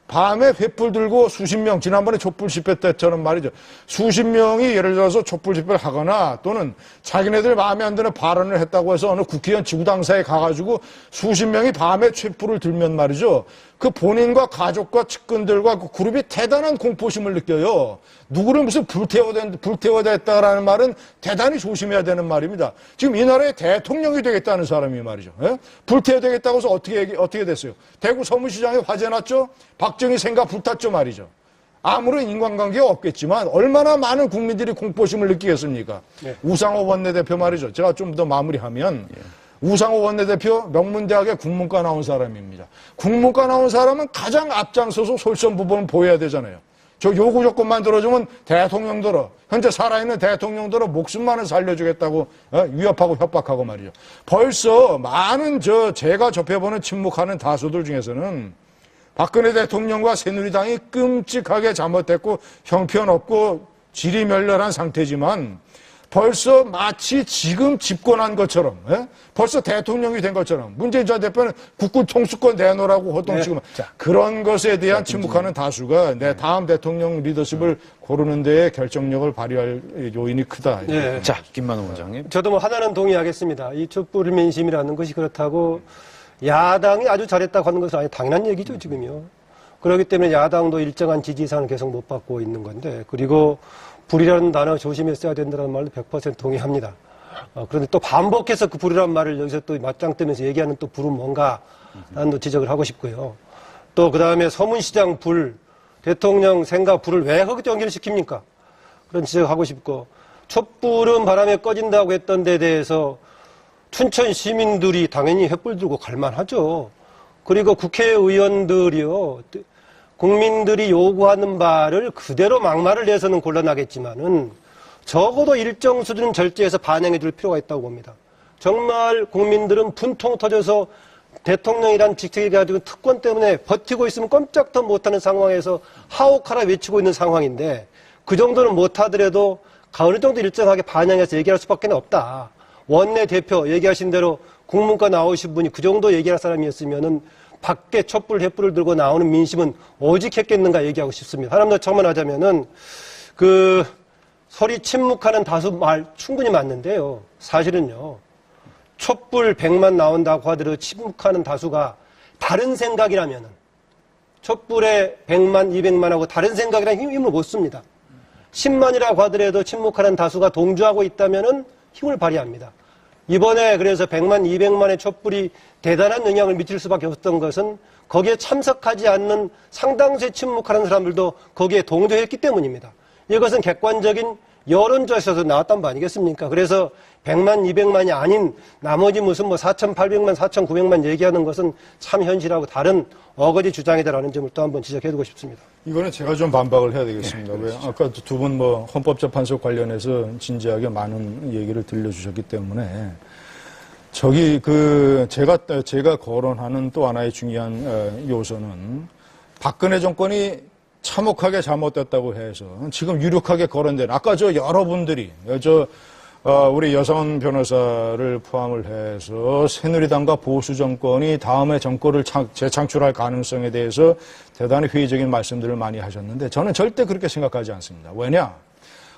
밤에 횃불 들고 수십 명, 지난번에 촛불 집회 때처럼 말이죠. 수십 명이 예를 들어서 촛불 집회를 하거나 또는 자기네들 마음에 안 드는 발언을 했다고 해서 어느 국회의원 지구당사에 가가지고 수십 명이 밤에 촛불을 들면 말이죠. 그 본인과 가족과 측근들과 그 그룹이 대단한 공포심을 느껴요. 누구를 무슨 불태워야 했다라는 말은 대단히 조심해야 되는 말입니다. 지금 이 나라의 대통령이 되겠다는 사람이 말이죠. 예? 불태워야 되겠다고 해서 어떻게 됐어요? 대구 서문시장에 화재 났죠? 박정희 생각 불탔죠 말이죠. 아무런 인간관계가 없겠지만 얼마나 많은 국민들이 공포심을 느끼겠습니까? 네. 우상호 원내대표 말이죠. 제가 좀 더 마무리하면 우상호 원내대표 명문대학의 국문과 나온 사람입니다. 국문과 나온 사람은 가장 앞장서서 솔선부범을 보여야 되잖아요. 저 요구 조건만 들어주면 대통령들어 현재 살아있는 대통령들어 목숨만은 살려주겠다고 위협하고 협박하고 말이죠. 벌써 많은 제가 접해보는 침묵하는 다수들 중에서는 박근혜 대통령과 새누리당이 끔찍하게 잘못됐고 형편없고 질이멸렬한 상태지만 벌써 마치 지금 집권한 것처럼 벌써 대통령이 된 것처럼 문재인 전 대표는 국군 통수권 내놓으라고 호통치고 그런 것에 대한 침묵하는 다수가 내 다음 대통령 리더십을 고르는 데에 결정력을 발휘할 요인이 크다. 네. 자, 김만호 원장님. 저도 하나는 동의하겠습니다. 이 촛불 민심이라는 것이 그렇다고 야당이 아주 잘했다고 하는 것은 아니 당연한 얘기죠, 지금요. 그렇기 때문에 야당도 일정한 지지상을 계속 못 받고 있는 건데 그리고 불이라는 단어 조심했어야 된다는 말도 100% 동의합니다. 그런데 또 반복해서 그 불이라는 말을 여기서 또 맞짱 뜨면서 얘기하는 또 불은 뭔가 라는 또 지적을 하고 싶고요. 또 그 다음에 서문시장 불, 대통령 생각 불을 왜 거기서 연결시킵니까? 그런 지적하고 싶고 촛불은 바람에 꺼진다고 했던 데 대해서 춘천 시민들이 당연히 횃불 들고 갈만하죠. 그리고 국회의원들이요. 국민들이 요구하는 바를 그대로 막말을 내서는 곤란하겠지만은 적어도 일정 수준은 절제해서 반영해 줄 필요가 있다고 봅니다. 정말 국민들은 분통 터져서 대통령이란 직책이 가지고 특권 때문에 버티고 있으면 꼼짝도 못하는 상황에서 하옥하라 외치고 있는 상황인데 그 정도는 못하더라도 어느 정도 일정하게 반영해서 얘기할 수밖에 없다. 원내대표 얘기하신 대로 국문과 나오신 분이 그 정도 얘기할 사람이었으면은 밖에 촛불, 횃불을 들고 나오는 민심은 오직했겠는가 얘기하고 싶습니다. 하나 더 첨언하자면은 소리 침묵하는 다수 말 충분히 맞는데요. 사실은요. 촛불 100만 나온다고 하더라도 침묵하는 다수가 다른 생각이라면은 촛불에 100만, 200만하고 다른 생각이라면 힘을 못 씁니다. 10만이라고 하더라도 침묵하는 다수가 동조하고 있다면은 힘을 발휘합니다. 이번에 그래서 100만, 200만의 촛불이 대단한 영향을 미칠 수밖에 없었던 것은 거기에 참석하지 않는 상당수의 침묵하는 사람들도 거기에 동조했기 때문입니다. 이것은 객관적인 여론조사에서 나왔단 바 아니겠습니까? 그래서 100만, 200만이 아닌 나머지 무슨 4,800만, 4,900만 얘기하는 것은 참 현실하고 다른 어거지 주장이다라는 점을 또 한번 지적해두고 싶습니다. 이거는 제가 좀 반박을 해야 되겠습니다. 왜? 아까 두 분 헌법재판소 관련해서 진지하게 많은 얘기를 들려주셨기 때문에 제가 거론하는 또 하나의 중요한 요소는 박근혜 정권이 참혹하게 잘못됐다고 해서 지금 유력하게 거론된 아까 여러분들이 우리 여상원 변호사를 포함을 해서 새누리당과 보수 정권이 다음에 정권을 재창출할 가능성에 대해서 대단히 회의적인 말씀들을 많이 하셨는데 저는 절대 그렇게 생각하지 않습니다. 왜냐?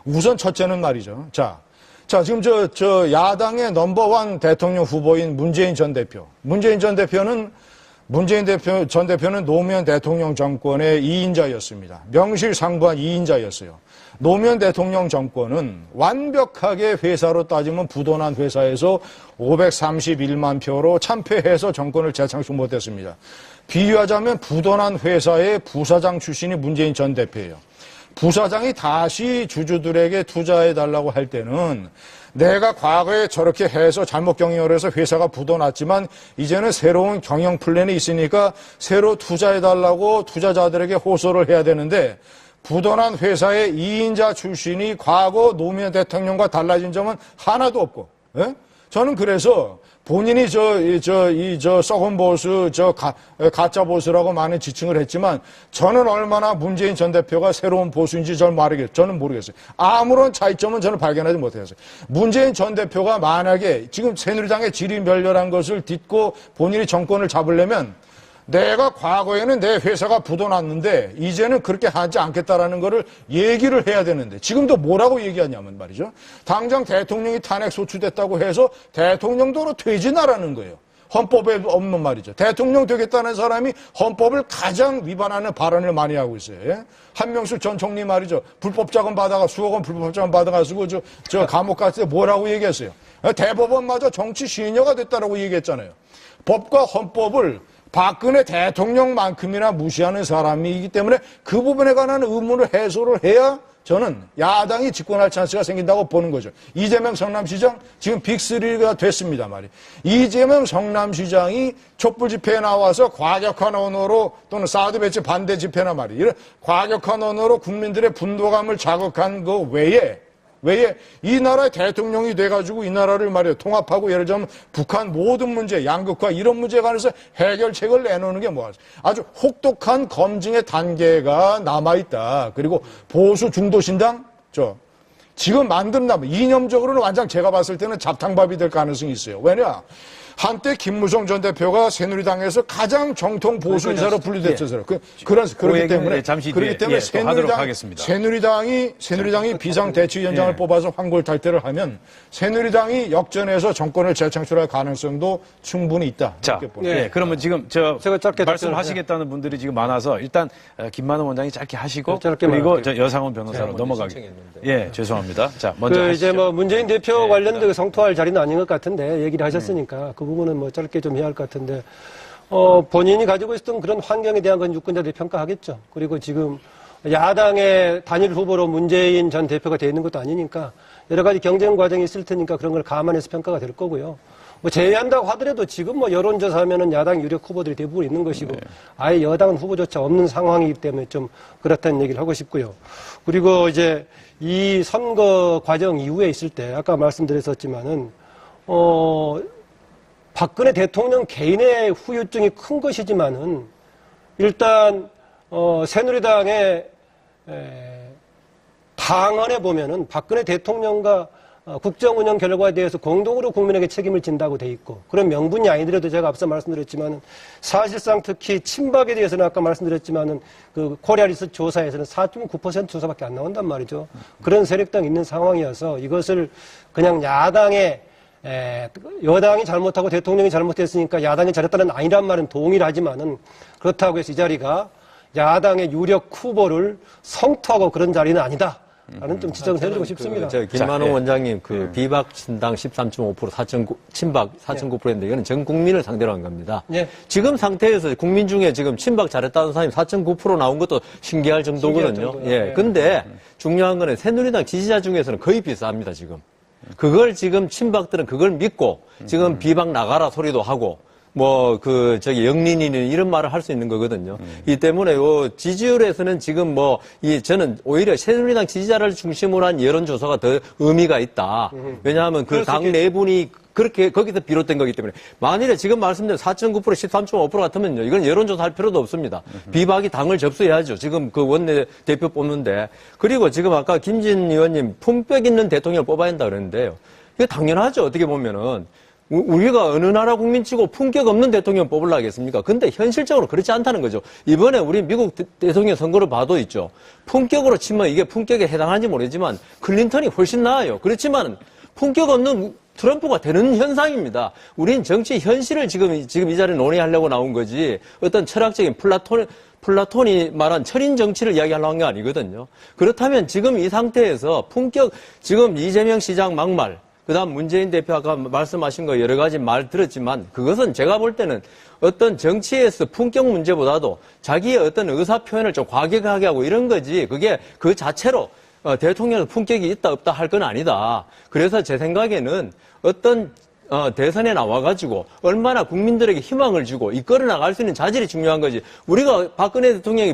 우선 첫째는 말이죠. 자, 지금 저 야당의 넘버원 대통령 후보인 문재인 전 대표. 문재인 전 대표는 노무현 대통령 정권의 2인자였습니다. 명실상부한 2인자였어요. 노무현 대통령 정권은 완벽하게 회사로 따지면 부도난 회사에서 531만 표로 참패해서 정권을 재창출 못했습니다. 비유하자면 부도난 회사의 부사장 출신이 문재인 전 대표예요. 부사장이 다시 주주들에게 투자해달라고 할 때는 내가 과거에 저렇게 해서 잘못 경영을 해서 회사가 부도났지만 이제는 새로운 경영 플랜이 있으니까 새로 투자해달라고 투자자들에게 호소를 해야 되는데 부도난 회사의 2인자 출신이 과거 노무현 대통령과 달라진 점은 하나도 없고, 예? 저는 그래서 본인이 썩은 보수, 가짜 보수라고 많은 지칭을 했지만 저는 얼마나 문재인 전 대표가 새로운 보수인지 저는 모르겠어요. 아무런 차이점은 저는 발견하지 못했어요. 문재인 전 대표가 만약에 지금 새누리당의 질의멸렬한 것을 딛고 본인이 정권을 잡으려면 내가 과거에는 내 회사가 부도났는데 이제는 그렇게 하지 않겠다라는 거를 얘기를 해야 되는데 지금도 뭐라고 얘기하냐면 말이죠. 당장 대통령이 탄핵 소추됐다고 해서 대통령도로 퇴진하라는 거예요. 헌법에 없는 말이죠. 대통령 되겠다는 사람이 헌법을 가장 위반하는 발언을 많이 하고 있어요. 예? 한명숙 전 총리 말이죠. 불법 자금 받아가 수억 원 불법 자금 받아가지고 저 감옥 갔을 때 뭐라고 얘기했어요. 대법원마저 정치 시녀가 됐다라고 얘기했잖아요. 법과 헌법을 박근혜 대통령만큼이나 무시하는 사람이기 때문에 그 부분에 관한 의문을 해소를 해야 저는 야당이 집권할 찬스가 생긴다고 보는 거죠. 이재명 성남시장 지금 빅3가 됐습니다 말이에요. 이재명 성남시장이 촛불 집회에 나와서 과격한 언어로 또는 사드 배치 반대 집회나 말이에요. 이런 과격한 언어로 국민들의 분노감을 자극한 그 외에 이 나라의 대통령이 돼가지고 이 나라를 말이에요. 통합하고 예를 들자면 북한 모든 문제, 양극화 이런 문제에 관해서 해결책을 내놓는 게 뭐야. 아주 혹독한 검증의 단계가 남아있다. 그리고 보수 중도신당, 지금 만든다면 이념적으로는 완전 제가 봤을 때는 잡탕밥이 될 가능성이 있어요. 왜냐? 한때 김무성 전 대표가 새누리당에서 가장 정통 보수 인사로 분류됐었어요. 그렇기 때문에 잠시 뒤에 하도록 하겠습니다. 새누리당이 비상대책위원장을 뽑아서 환골탈태를 하면 새누리당이 역전해서 정권을 재창출할 가능성도 충분히 있다. 자, 그러면 지금 제가 짧게 말씀하시겠다는 분들이 지금 많아서 일단 김만호 원장이 짧게 하시고 짧게 그리고 말할게요. 여상원 변호사로 넘어가겠습니다. 죄송합니다. 자, 먼저 이제 하시죠. 문재인 대표 관련된 성토할 자리는 아닌 것 같은데 얘기를 하셨으니까 그 부분은 짧게 좀 해야 할 것 같은데 본인이 가지고 있었던 그런 환경에 대한 건 유권자들이 평가하겠죠. 그리고 지금 야당의 단일 후보로 문재인 전 대표가 되어 있는 것도 아니니까 여러 가지 경쟁 과정이 있을 테니까 그런 걸 감안해서 평가가 될 거고요. 제외한다고 하더라도 지금 여론조사 하면은 야당 유력 후보들이 대부분 있는 것이고 아예 여당 후보조차 없는 상황이기 때문에 좀 그렇다는 얘기를 하고 싶고요. 그리고 이제 이 선거 과정 이후에 있을 때 아까 말씀드렸었지만은 박근혜 대통령 개인의 후유증이 큰 것이지만은 일단 새누리당의 당헌에 보면은 박근혜 대통령과 국정 운영 결과에 대해서 공동으로 국민에게 책임을 진다고 돼 있고 그런 명분이 아니더라도 제가 앞서 말씀드렸지만은 사실상 특히 친박에 대해서는 아까 말씀드렸지만은 그 코리아 리서치 조사에서는 4.9% 조사밖에 안 나온단 말이죠. 그런 세력당 있는 상황이어서 이것을 그냥 여당이 잘못하고 대통령이 잘못했으니까 야당이 잘했다는 아니란 말은 동의를 하지만은 그렇다고 해서 이 자리가 야당의 유력 후보를 성토하고 그런 자리는 아니다. 라는 좀 지적을 해드리고 싶습니다. 김만호 원장님 비박 신당 13.5% 친박 4.9%인데 이거는 전 국민을 상대로 한 겁니다. 지금 상태에서 국민 중에 지금 친박 잘했다는 사람이 4.9% 나온 것도 신기할 정도거든요. 근데 중요한 거는 새누리당 지지자 중에서는 거의 비슷합니다, 지금. 그걸 지금 친박들은 그걸 믿고 지금 비박 나가라 소리도 하고 영린이는 이런 말을 할 수 있는 거거든요. 이 때문에 지지율에서는 지금 저는 오히려 새누리당 지지자를 중심으로 한 여론조사가 더 의미가 있다. 왜냐하면 그 당 내분이 그렇게 거기서 비롯된 거기 때문에 만일에 지금 말씀드린 4.9% 13.5% 같으면요. 이건 여론조사 할 필요도 없습니다. 비박이 당을 접수해야죠. 지금 그 원내 대표 뽑는데. 그리고 지금 아까 김진 의원님 품격 있는 대통령을 뽑아야 한다 그랬는데요. 이게 당연하죠. 어떻게 보면은. 우리가 어느 나라 국민치고 품격 없는 대통령 뽑으려 하겠습니까? 근데 현실적으로 그렇지 않다는 거죠. 이번에 우리 미국 대통령 선거를 봐도 있죠. 품격으로 치면 이게 품격에 해당하는지 모르지만 클린턴이 훨씬 나아요. 그렇지만 품격 없는 트럼프가 되는 현상입니다. 우린 정치 현실을 지금 이 자리에 논의하려고 나온 거지 어떤 철학적인 플라톤이 말한 철인 정치를 이야기하려는 게 아니거든요. 그렇다면 지금 이 상태에서 지금 이재명 시장 막말, 그다음 문재인 대표 아까 말씀하신 거 여러 가지 말 들었지만 그것은 제가 볼 때는 어떤 정치에서 품격 문제보다도 자기의 어떤 의사 표현을 좀 과격하게 하고 이런 거지 그게 그 자체로 대통령 품격이 있다 없다 할 건 아니다. 그래서 제 생각에는 어떤 대선에 나와가지고 얼마나 국민들에게 희망을 주고 이끌어 나갈 수 있는 자질이 중요한 거지. 우리가 박근혜 대통령이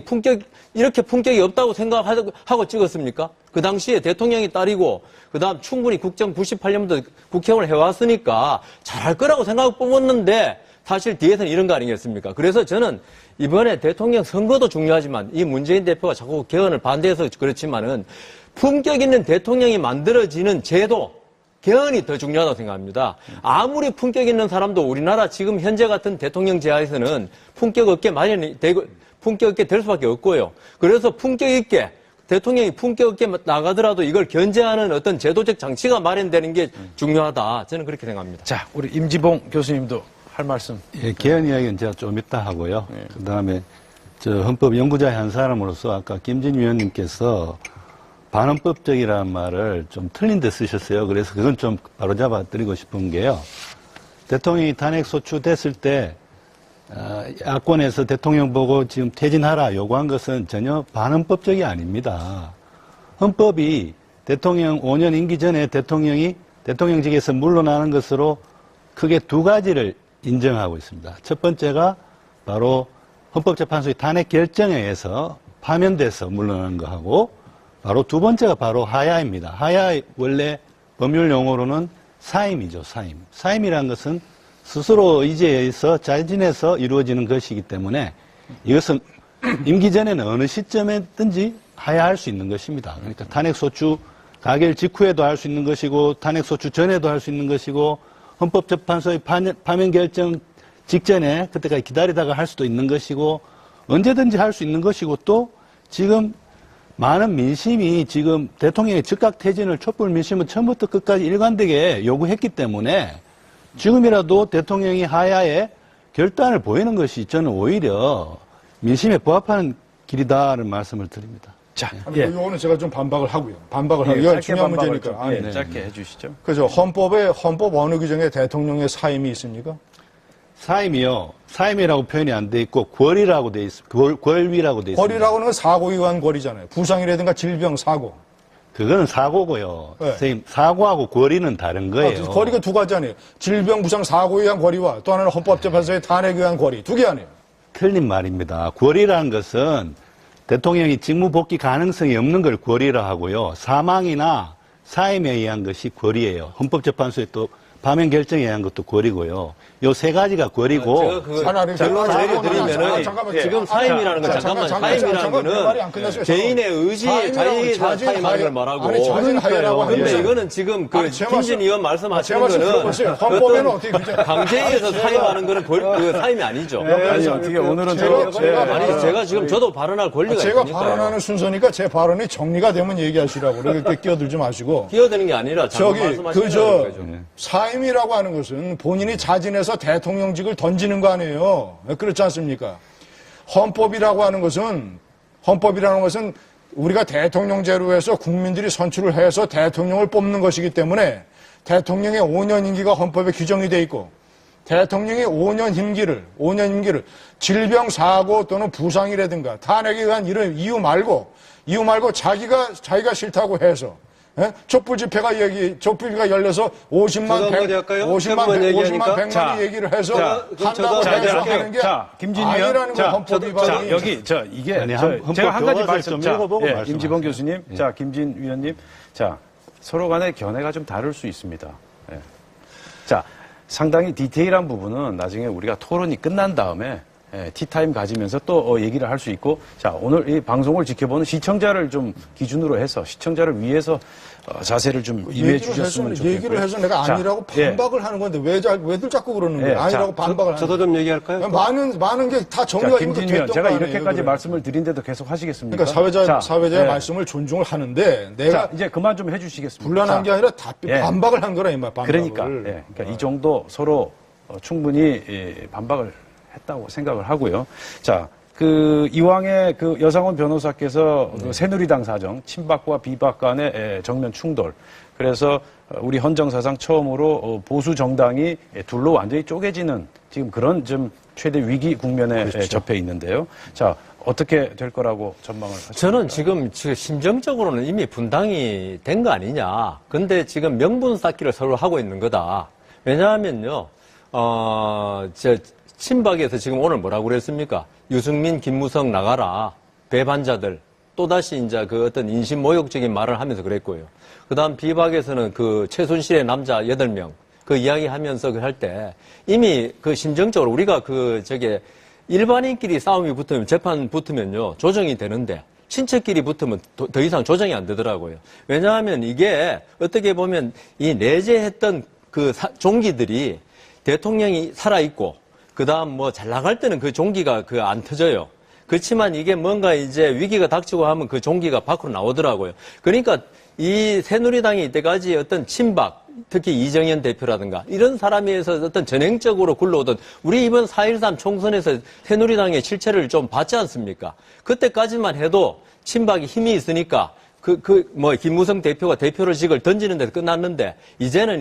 이렇게 품격이 없다고 생각하고 찍었습니까? 그 당시에 대통령이 딸이고 그다음 충분히 국정 98년부터 국회의원을 해왔으니까 잘할 거라고 생각하고 뽑았는데 사실 뒤에서는 이런 거 아니겠습니까? 그래서 저는 이번에 대통령 선거도 중요하지만 이 문재인 대표가 자꾸 개헌을 반대해서 그렇지만은 품격 있는 대통령이 만들어지는 제도 개헌이 더 중요하다고 생각합니다. 아무리 품격 있는 사람도 우리나라 지금 현재 같은 대통령 제하에서는 품격 없게 품격 있게 될 수밖에 없고요. 그래서 품격 있게 대통령이 품격 있게 나가더라도 이걸 견제하는 어떤 제도적 장치가 마련되는 게 중요하다. 저는 그렇게 생각합니다. 자, 우리 임지봉 교수님도 할 말씀. 예, 개헌 이야기는 제가 좀 이따 하고요. 그다음에 저 헌법 연구자 한 사람으로서 아까 김진 위원님께서 반헌법적이라는 말을 좀 틀린 데 쓰셨어요. 그래서 그건 좀 바로잡아 드리고 싶은 게요. 대통령이 탄핵 소추됐을 때 야권에서 대통령 보고 지금 퇴진하라 요구한 것은 전혀 반헌법적이 아닙니다. 헌법이 대통령 5년 임기 전에 대통령이 대통령직에서 물러나는 것으로 크게 두 가지를 인정하고 있습니다. 첫 번째가 바로 헌법재판소의 탄핵 결정에 의해서 파면돼서 물러나는 거하고 바로 두 번째가 바로 하야입니다. 하야의 원래 법률 용어로는 사임이죠, 사임. 사임이라는 것은 스스로 의지에 의해서 자진해서 이루어지는 것이기 때문에 이것은 임기 전에는 어느 시점에든지 하야할 수 있는 것입니다. 그러니까 탄핵소추 가결 직후에도 할 수 있는 것이고 탄핵소추 전에도 할 수 있는 것이고 헌법재판소의 파면 결정 직전에 그때까지 기다리다가 할 수도 있는 것이고 언제든지 할 수 있는 것이고 또 지금 많은 민심이 지금 대통령의 즉각 퇴진을 촛불 민심은 처음부터 끝까지 일관되게 요구했기 때문에 지금이라도 대통령이 하야에 결단을 보이는 것이 저는 오히려 민심에 부합하는 길이다라는 말씀을 드립니다. 자, 이거는 제가 좀 반박을 하고요. 이건 중요한 문제니까. 네, 짧게 해주시죠. 그죠. 헌법 어느 규정에 대통령의 사임이 있습니까? 사임이요. 사임이라고 표현이 안 돼 있고 권위라고 돼 있습니다. 권위라고 돼 있습니다. 권위라고는 건 사고에 의한 권위잖아요. 부상이라든가 질병, 사고. 그거는 사고고요. 네. 선생님, 사고하고 권위는 다른 거예요. 권위가 두 가지 아니에요. 질병, 부상, 사고에 의한 권위와 또 하나는 헌법재판소의 탄핵에 의한 권위. 두 개 아니에요. 틀린 말입니다. 권위라는 것은 대통령이 직무 복귀 가능성이 없는 걸 권위라 하고요. 사망이나 사임에 의한 것이 권위예요. 헌법재판소의 또 파면 결정에 의한 것도 권위고요. 요 세 가지가 권위고. 제가 그 결론을 얘기드리면은 지금 사임이라는 건 잠깐만 사임이라는 거는 개인의 의지에 자의에서 사임하는 걸 말하고. 근데 이거는 지금 그 김진 의원 말씀하시는 거는 헌법에는 어떻게 강제에서 사임하는 거는 그 사임이 아니죠. 아니, 어떻게 오늘은 제가 지금 저도 발언할 권리가 제가 있으니까요. 발언하는 순서니까 제 발언이 정리가 되면 얘기하시라고 그렇게 끼어들지 마시고. 끼어드는 게 아니라 저기 말씀하시는 거죠. 사임이라고 하는 것은 본인이 자진해서 대통령직을 던지는 거 아니에요. 그렇지 않습니까? 헌법이라는 것은 우리가 대통령제로 해서 국민들이 선출을 해서 대통령을 뽑는 것이기 때문에 대통령의 5년 임기가 헌법에 규정이 돼 있고 대통령이 5년 임기를 질병, 사고 또는 부상이라든가 탄핵에 의한 이런 이유 말고 자기가 싫다고 해서 촛불 집회가 열려서 50만 100만이 얘기를 해서 한다고 해서 하는 게 김진 위원, 아니라는 거 헌법 위반이. 여기 이게 아니, 제가 한 가지 말씀 좀 읽어보고 말씀하세요. 임지봉 교수님, 김진 위원님, 서로 간의 견해가 좀 다를 수 있습니다. 자, 상당히 디테일한 부분은 나중에 우리가 토론이 끝난 다음에 티타임 가지면서 또 얘기를 할 수 있고, 자, 오늘 이 방송을 지켜보는 시청자를 좀 기준으로 해서 시청자를 위해서 자세를 좀 임해 주셨으면 좋겠고요. 얘기를 해서 내가 아니라고 반박을 하는 건데 왜들 자꾸 그러는 거예요? 아니라고 반박을 하는 저도 좀 얘기할까요? 많은 게 다 정리가 김진미원, 제가 이렇게까지 말씀을 드린데도 계속 하시겠습니까? 그러니까 사회자의 말씀을 존중을 하는데 내가 이제 그만 좀 해주시겠습니까? 불란한 게 아니라 반박을 한 거라 이 말. 그러니까 이 정도 서로 충분히 반박을 했다고 생각을 하고요. 자, 이왕에 여상원 변호사께서 새누리당 사정, 친박과 비박 간의 정면 충돌. 그래서 우리 헌정사상 처음으로 보수 정당이 둘로 완전히 쪼개지는 지금 그런 좀 최대 위기 국면에 접해 있는데요. 자, 어떻게 될 거라고 전망을 하십니까? 저는 지금 심정적으로는 이미 분당이 된 거 아니냐. 근데 지금 명분 쌓기를 서로 하고 있는 거다. 왜냐하면요, 친박에서 지금 오늘 뭐라고 그랬습니까? 유승민, 김무성 나가라. 배반자들. 또다시 이제 어떤 인신 모욕적인 말을 하면서 그랬고요. 그 다음 비박에서는 최순실의 남자 8명. 이야기 하면서 할 때 이미 심정적으로 우리가 일반인끼리 싸움이 붙으면, 재판 붙으면요, 조정이 되는데 친척끼리 붙으면 더 이상 조정이 안 되더라고요. 왜냐하면 이게 어떻게 보면 이 내재했던 종기들이 대통령이 살아있고, 그 다음 잘 나갈 때는 그 종기가 안 터져요. 그렇지만 이게 뭔가 이제 위기가 닥치고 하면 그 종기가 밖으로 나오더라고요. 그러니까 이 새누리당이 이때까지 어떤 친박, 특히 이정현 대표라든가 이런 사람에 의해서 어떤 전행적으로 굴러오던 우리 이번 4.13 총선에서 새누리당의 실체를 좀 봤지 않습니까? 그때까지만 해도 친박이 힘이 있으니까 김무성 대표가 대표직을 던지는 데서 끝났는데, 이제는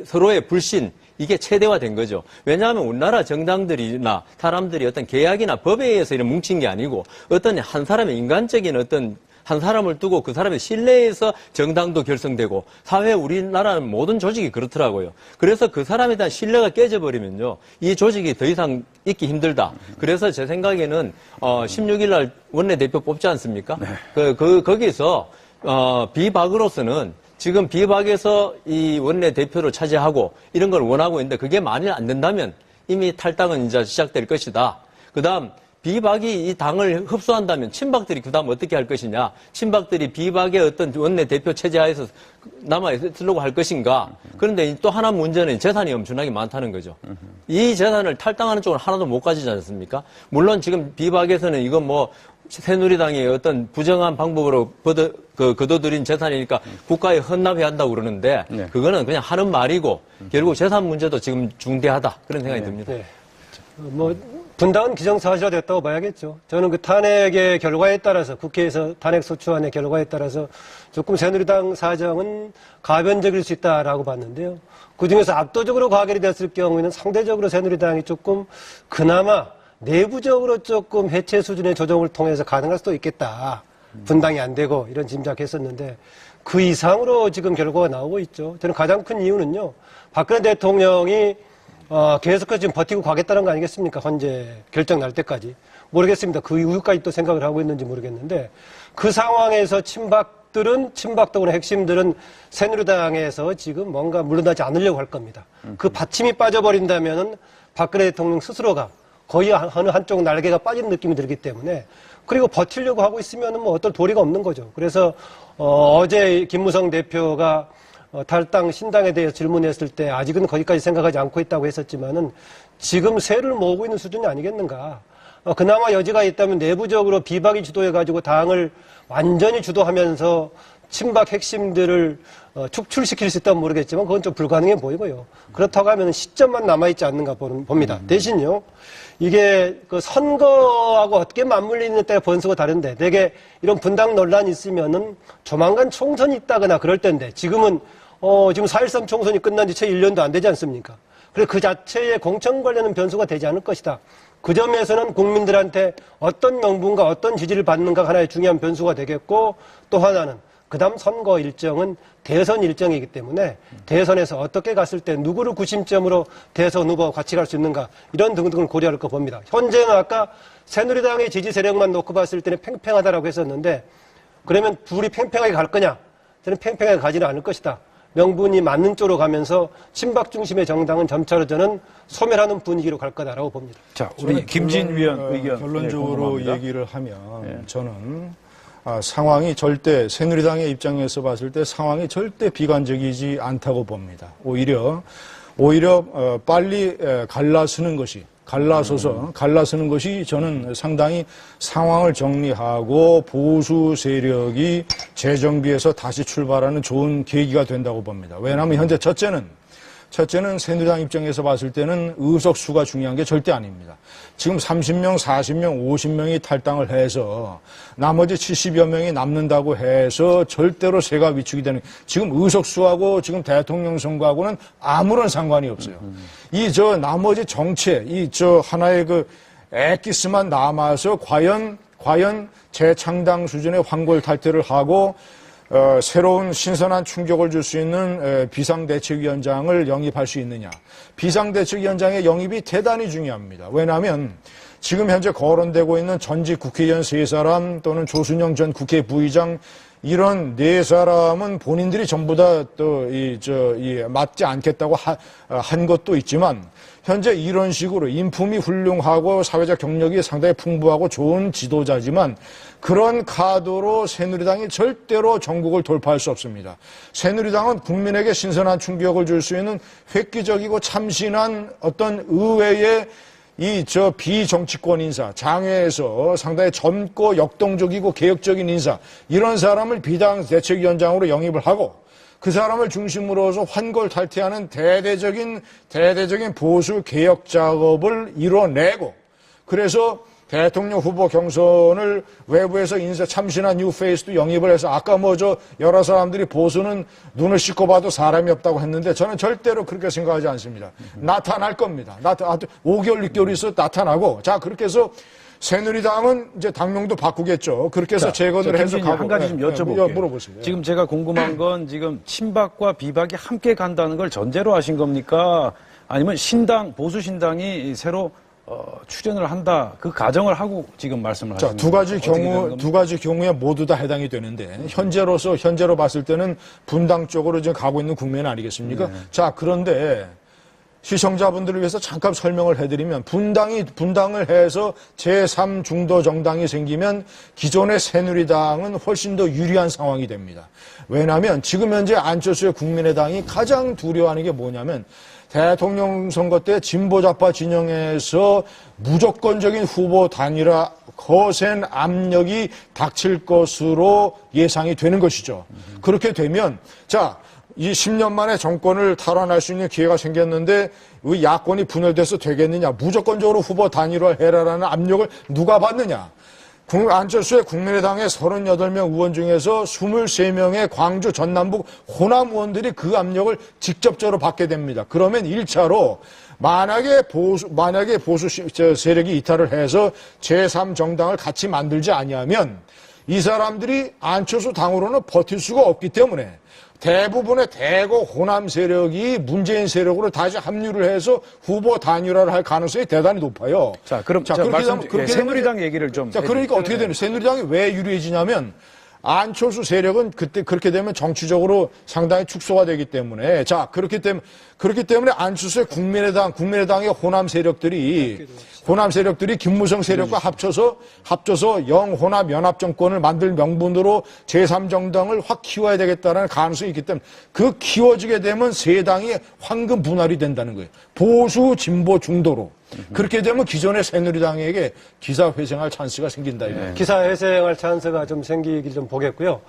서로의 불신, 이게 최대화된 거죠. 왜냐하면 우리나라 정당들이나 사람들이 어떤 계약이나 법에 의해서 이런 뭉친 게 아니고, 어떤 한 사람의 인간적인 한 사람을 두고 그 사람의 신뢰에서 정당도 결성되고, 우리나라는 모든 조직이 그렇더라고요. 그래서 그 사람에 대한 신뢰가 깨져버리면요, 이 조직이 더 이상 있기 힘들다. 그래서 제 생각에는 16일 날 원내대표 뽑지 않습니까? 네. 거기서 비박으로서는 지금 비박에서 이 원내대표를 차지하고 이런 걸 원하고 있는데, 그게 만일 안 된다면 이미 탈당은 이제 시작될 것이다. 그 다음 비박이 이 당을 흡수한다면 친박들이 그 다음 어떻게 할 것이냐. 친박들이 비박의 어떤 원내대표 체제 하에서 남아있으려고 할 것인가. 그런데 또 하나 문제는 재산이 엄청나게 많다는 거죠. 이 재산을 탈당하는 쪽은 하나도 못 가지지 않습니까? 물론 지금 비박에서는 이건 새누리당이 어떤 부정한 방법으로 거둬들인 재산이니까 국가에 헌납해야 한다고 그러는데, 그거는 그냥 하는 말이고 결국 재산 문제도 지금 중대하다, 그런 생각이 듭니다. 네. 분당은 기정사실화 됐다고 봐야겠죠. 저는 탄핵의 결과에 따라서, 국회에서 탄핵 소추안의 결과에 따라서 조금 새누리당 사정은 가변적일 수 있다라고 봤는데요. 그중에서 압도적으로 가결이 됐을 경우에는 상대적으로 새누리당이 조금 그나마 내부적으로 조금 해체 수준의 조정을 통해서 가능할 수도 있겠다. 분당이 안 되고 이런 짐작했었는데, 그 이상으로 지금 결과가 나오고 있죠. 저는 가장 큰 이유는요, 박근혜 대통령이 계속해서 지금 버티고 가겠다는 거 아니겠습니까? 헌재 결정 날 때까지. 모르겠습니다. 그 이후까지 또 생각을 하고 있는지 모르겠는데, 그 상황에서 친박적으로 핵심들은 새누리당에서 지금 뭔가 물러나지 않으려고 할 겁니다. 그 받침이 빠져버린다면은 박근혜 대통령 스스로가 거의 어느 한쪽 날개가 빠지는 느낌이 들기 때문에, 그리고 버티려고 하고 있으면은 어떤 도리가 없는 거죠. 그래서 어제 김무성 대표가 탈당 신당에 대해서 질문했을 때 아직은 거기까지 생각하지 않고 있다고 했었지만은 지금 세를 모으고 있는 수준이 아니겠는가. 그나마 여지가 있다면 내부적으로 비박이 주도해가지고 당을 완전히 주도하면서 친박 핵심들을 축출시킬 수 있다면 모르겠지만 그건 좀 불가능해 보이고요. 그렇다고 하면 시점만 남아있지 않는가 봅니다. 대신요, 이게 선거하고 어떻게 맞물리는 때가 번수가 다른데, 되게 이런 분당 논란이 있으면은 조만간 총선이 있다거나 그럴 때인데, 지금은 지금 4.13 총선이 끝난 지 채 1년도 안 되지 않습니까? 그래서 그 자체에 공천 관련은 변수가 되지 않을 것이다. 그 점에서는 국민들한테 어떤 명분과 어떤 지지를 받는가 하나의 중요한 변수가 되겠고, 또 하나는 그 다음 선거 일정은 대선 일정이기 때문에 대선에서 어떻게 갔을 때 누구를 구심점으로 대선 후보와 같이 갈 수 있는가, 이런 등등을 고려할 거 봅니다. 현재는 아까 새누리당의 지지 세력만 놓고 봤을 때는 팽팽하다라고 했었는데, 그러면 둘이 팽팽하게 갈 거냐? 저는 팽팽하게 가지는 않을 것이다 명분이 맞는 쪽으로 가면서 친박 중심의 정당은 점차로 저는 소멸하는 분위기로 갈 거다라고 봅니다. 자, 우리 김진 위원 의견 결론적으로 궁금합니다. 얘기를 하면 저는 상황이 절대 새누리당의 입장에서 봤을 때 상황이 절대 비관적이지 않다고 봅니다. 오히려 빨리 갈라서는 것이 갈라서는 것이 저는 상당히 상황을 정리하고 보수 세력이 재정비에서 다시 출발하는 좋은 계기가 된다고 봅니다. 왜냐하면 현재 첫째는 새누리당 입장에서 봤을 때는 의석수가 중요한 게 절대 아닙니다. 지금 30명, 40명, 50명이 탈당을 해서 나머지 70여 명이 남는다고 해서 절대로 세가 위축이 되는, 지금 의석수하고 지금 대통령 선거하고는 아무런 상관이 없어요. 나머지 정체, 하나의 엑기스만 남아서 과연 재창당 수준의 황골탈퇴를 하고 새로운 신선한 충격을 줄 수 있는 비상대책위원장을 영입할 수 있느냐. 비상대책위원장의 영입이 대단히 중요합니다. 왜냐하면 지금 현재 거론되고 있는 전직 국회의원 3사람 또는 조순영 전 국회 부의장 이런 4사람은 본인들이 전부 다 맞지 않겠다고 한 것도 있지만 현재 이런 식으로 인품이 훌륭하고 사회적 경력이 상당히 풍부하고 좋은 지도자지만 그런 카드로 새누리당이 절대로 전국을 돌파할 수 없습니다. 새누리당은 국민에게 신선한 충격을 줄 수 있는 획기적이고 참신한 어떤 의회의 비정치권 인사, 장외에서 상당히 젊고 역동적이고 개혁적인 인사, 이런 사람을 비상대책위원장으로 영입을 하고 그 사람을 중심으로 해서 환골탈퇴하는 대대적인 보수 개혁 작업을 이뤄내고, 그래서 대통령 후보 경선을 외부에서 참신한 뉴페이스도 영입을 해서, 아까 여러 사람들이 보수는 눈을 씻고 봐도 사람이 없다고 했는데 저는 절대로 그렇게 생각하지 않습니다. 나타날 겁니다. 5개월, 6개월 있어 나타나고, 자, 그렇게 해서 새누리당은 이제 당명도 바꾸겠죠. 그렇게 해서 재건을 해서 가고. 한 가지 좀 여쭤볼게요. 물어보세요. 지금 제가 궁금한 건 지금 친박과 비박이 함께 간다는 걸 전제로 하신 겁니까? 아니면 보수 신당이 새로 출연을 한다, 그 가정을 하고 지금 말씀을 하시는 거죠? 두 가지 경우에 모두 다 해당이 되는데, 현재로 봤을 때는 분당 쪽으로 지금 가고 있는 국면 아니겠습니까? 네. 자, 그런데 시청자분들을 위해서 잠깐 설명을 해드리면, 분당을 해서 제3중도 정당이 생기면 기존의 새누리당은 훨씬 더 유리한 상황이 됩니다. 왜냐하면 지금 현재 안철수의 국민의당이 가장 두려워하는 게 뭐냐면, 대통령 선거 때 진보좌파 진영에서 무조건적인 후보 단일화, 거센 압력이 닥칠 것으로 예상이 되는 것이죠. 그렇게 되면, 이 10년 만에 정권을 탈환할 수 있는 기회가 생겼는데 왜 야권이 분열돼서 되겠느냐. 무조건적으로 후보 단일화를 해라라는 압력을 누가 받느냐. 안철수의 국민의당의 38명 의원 중에서 23명의 광주 전남북 호남 의원들이 그 압력을 직접적으로 받게 됩니다. 그러면 1차로 만약에 보수 세력이 이탈을 해서 제3정당을 같이 만들지 아니하면 이 사람들이 안철수 당으로는 버틸 수가 없기 때문에 대부분의 대거 호남 세력이 문재인 세력으로 다시 합류를 해서 후보 단일화를 할 가능성이 대단히 높아요. 그렇게 새누리당 얘기를 좀. 그러니까 어떻게 되는, 새누리당이 왜 유리해지냐면 안철수 세력은 그렇게 되면 정치적으로 상당히 축소가 되기 때문에, 그렇기 때문에 안철수의 국민의당의 호남 세력들이 김무성 세력과 합쳐서 영호남 연합정권을 만들 명분으로 제3정당을 확 키워야 되겠다는 가능성이 있기 때문에, 그 키워지게 되면 세 당이 황금 분할이 된다는 거예요. 보수, 진보, 중도로. 그렇게 되면 기존의 새누리당에게 기사회생할 찬스가 생긴다. 네. 기사회생할 찬스가 좀 생기길 좀 보겠고요.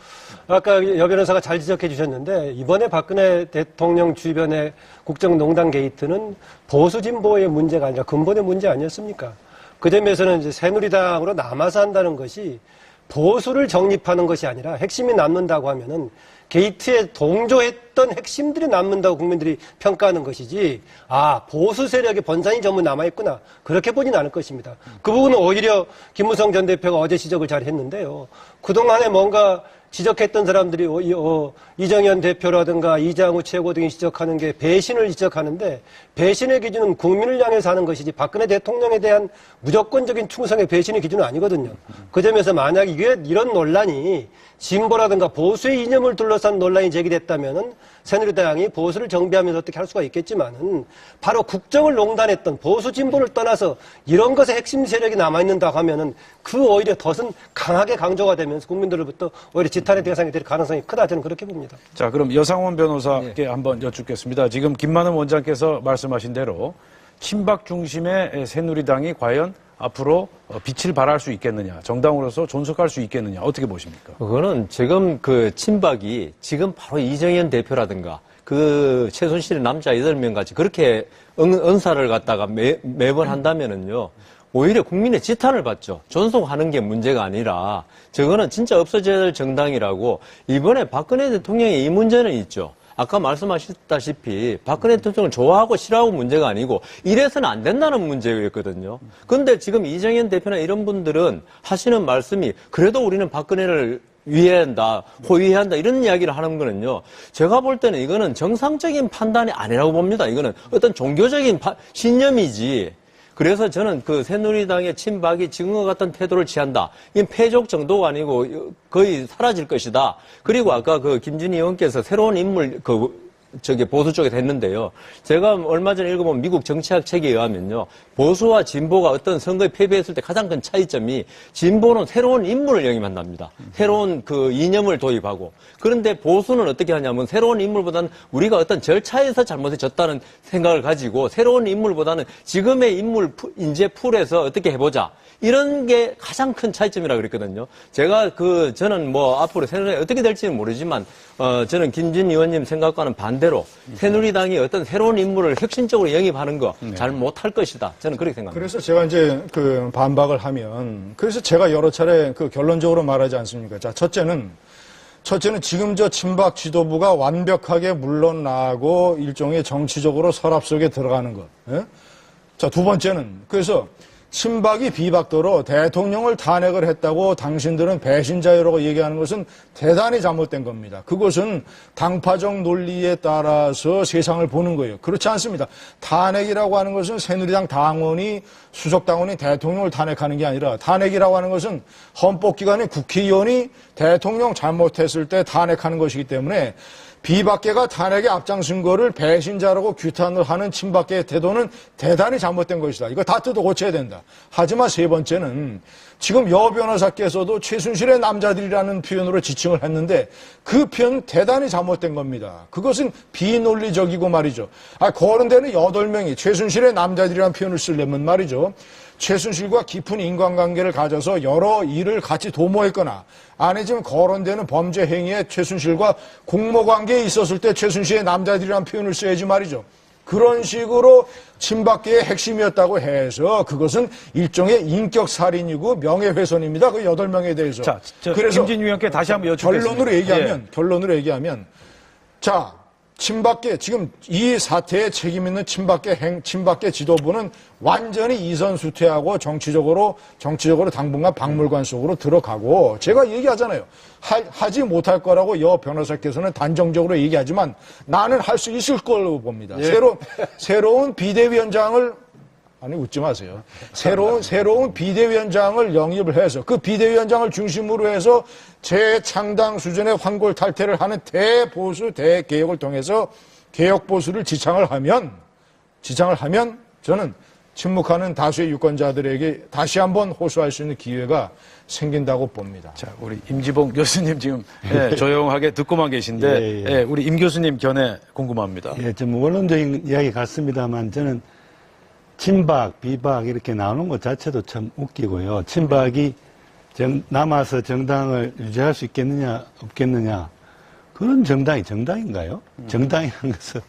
아까 여 변호사가 잘 지적해 주셨는데, 이번에 박근혜 대통령 주변의 국정농단 게이트는 보수 진보의 문제가 아니라 근본의 문제 아니었습니까? 그 점에서는 이제 새누리당으로 남아서 한다는 것이 보수를 정립하는 것이 아니라, 핵심이 남는다고 하면은 게이트에 동조했던 핵심들이 남는다고 국민들이 평가하는 것이지, 보수 세력의 번산이 전부 남아있구나, 그렇게 보진 않을 것입니다. 그 부분은 오히려 김무성 전 대표가 어제 지적을 잘 했는데요. 그동안에 뭔가 지적했던 사람들이 이정현 대표라든가 이장우 최고 등이 지적하는 게 배신을 지적하는데, 배신의 기준은 국민을 향해서 하는 것이지 박근혜 대통령에 대한 무조건적인 충성의 배신의 기준은 아니거든요. 그 점에서 만약 이런 논란이 진보라든가 보수의 이념을 둘러싼 논란이 제기됐다면은 새누리당이 보수를 정비하면서 어떻게 할 수가 있겠지만은 바로 국정을 농단했던 보수 진보를 떠나서 이런 것에 핵심 세력이 남아있는다고 하면은 그 오히려 덫은 강하게 강조가 되면서 국민들로부터 오히려 지탄의 대상이 될 가능성이 크다 저는 그렇게 봅니다. 자, 그럼 여상원 변호사께 한번 여쭙겠습니다. 지금 김만흠 원장께서 말씀하신 대로 친박 중심의 새누리당이 과연 앞으로 빛을 발할 수 있겠느냐, 정당으로서 존속할 수 있겠느냐, 어떻게 보십니까? 그거는 지금 그 친박이 지금 바로 이정현 대표라든가 그 최순실의 남자 8명 같이 그렇게 언사를 갖다가 매번 한다면은요, 오히려 국민의 지탄을 받죠. 존속하는 게 문제가 아니라 저거는 진짜 없어져야 될 정당이라고 이번에 박근혜 대통령의 이 문제는 있죠. 아까 말씀하셨다시피 박근혜 대통령을 좋아하고 싫어하고 문제가 아니고 이래서는 안 된다는 문제였거든요. 그런데 지금 이정현 대표나 이런 분들은 하시는 말씀이 그래도 우리는 박근혜를 위해야 한다, 호위해야 한다 이런 이야기를 하는 거는요. 제가 볼 때는 이거는 정상적인 판단이 아니라고 봅니다. 이거는 어떤 종교적인 신념이지. 그래서 저는 그 새누리당의 친박이 지금과 같은 태도를 취한다. 이건 패족 정도가 아니고 거의 사라질 것이다. 그리고 아까 그 김준희 의원께서 새로운 인물 보수 쪽에 됐는데요. 제가 얼마 전에 읽어본 미국 정치학 책에 의하면요. 보수와 진보가 어떤 선거에 패배했을 때 가장 큰 차이점이 진보는 새로운 인물을 영입한답니다. 새로운 그 이념을 도입하고. 그런데 보수는 어떻게 하냐면 새로운 인물보다는 우리가 어떤 절차에서 잘못해졌다는 생각을 가지고 새로운 인물보다는 지금의 인재 풀에서 어떻게 해보자. 이런 게 가장 큰 차이점이라고 그랬거든요. 제가 저는 뭐 앞으로 새누리당이 어떻게 될지는 모르지만, 저는 김진 의원님 생각과는 반대로 새누리당이 어떤 새로운 인물을 혁신적으로 영입하는 거 잘 못할 것이다. 저는 그렇게 생각합니다. 그래서 제가 이제 그 반박을 하면, 그래서 제가 여러 차례 그 결론적으로 말하지 않습니까? 자, 첫째는 지금 저 친박 지도부가 완벽하게 물러나고 일종의 정치적으로 서랍 속에 들어가는 것. 예? 자, 두 번째는 그래서 친박이 비박도로 대통령을 탄핵을 했다고 당신들은 배신자유라고 얘기하는 것은 대단히 잘못된 겁니다. 그것은 당파적 논리에 따라서 세상을 보는 거예요. 그렇지 않습니다. 탄핵이라고 하는 것은 새누리당 당원이 수석당원이 대통령을 탄핵하는 게 아니라 탄핵이라고 하는 것은 헌법기관의 국회의원이 대통령 잘못했을 때 탄핵하는 것이기 때문에 비박계가 탄핵에 앞장선 거를 배신자라고 규탄을 하는 친박계의 태도는 대단히 잘못된 것이다. 이거 다 뜯어 고쳐야 된다. 하지만 세 번째는 지금 여 변호사께서도 최순실의 남자들이라는 표현으로 지칭을 했는데 그 표현은 대단히 잘못된 겁니다. 그것은 비논리적이고 말이죠. 거론되는 8명이 최순실의 남자들이라는 표현을 쓰려면 말이죠. 최순실과 깊은 인간관계를 가져서 여러 일을 같이 도모했거나 아니지만 거론되는 범죄 행위에 최순실과 공모관계에 있었을 때 최순실의 남자들이라는 표현을 써야지 말이죠. 그런 식으로 친박계의 핵심이었다고 해서 그것은 일종의 인격살인이고 명예훼손입니다. 그 8명에 대해서. 자, 그래서 김진유 의원께 다시 한번 여쭙겠습니다. 결론으로 얘기하면 자, 친박계 지금 이 사태에 책임 있는 친박계 지도부는 완전히 이선수퇴하고 정치적으로 당분간 박물관 속으로 들어가고 제가 얘기하잖아요. 하지 못할 거라고 여 변호사께서는 단정적으로 얘기하지만 나는 할 수 있을 걸로 봅니다. 예. 새로운 비대위원장을 아니 웃지 마세요. 새로운 비대위원장을 영입을 해서 그 비대위원장을 중심으로 해서 재창당 수준의 환골탈태를 하는 대보수 대개혁을 통해서 개혁 보수를 지창을 하면 저는 침묵하는 다수의 유권자들에게 다시 한번 호소할 수 있는 기회가 생긴다고 봅니다. 자, 우리 임지봉 교수님 지금 조용하게 듣고만 계신데 우리 임 교수님 견해 궁금합니다. 예, 좀 원론적인 이야기 같습니다만 저는 친박, 비박 이렇게 나오는 것 자체도 참 웃기고요. 친박이 남아서 정당을 유지할 수 있겠느냐, 없겠느냐. 그런 정당이 정당인가요? 정당이라는 것은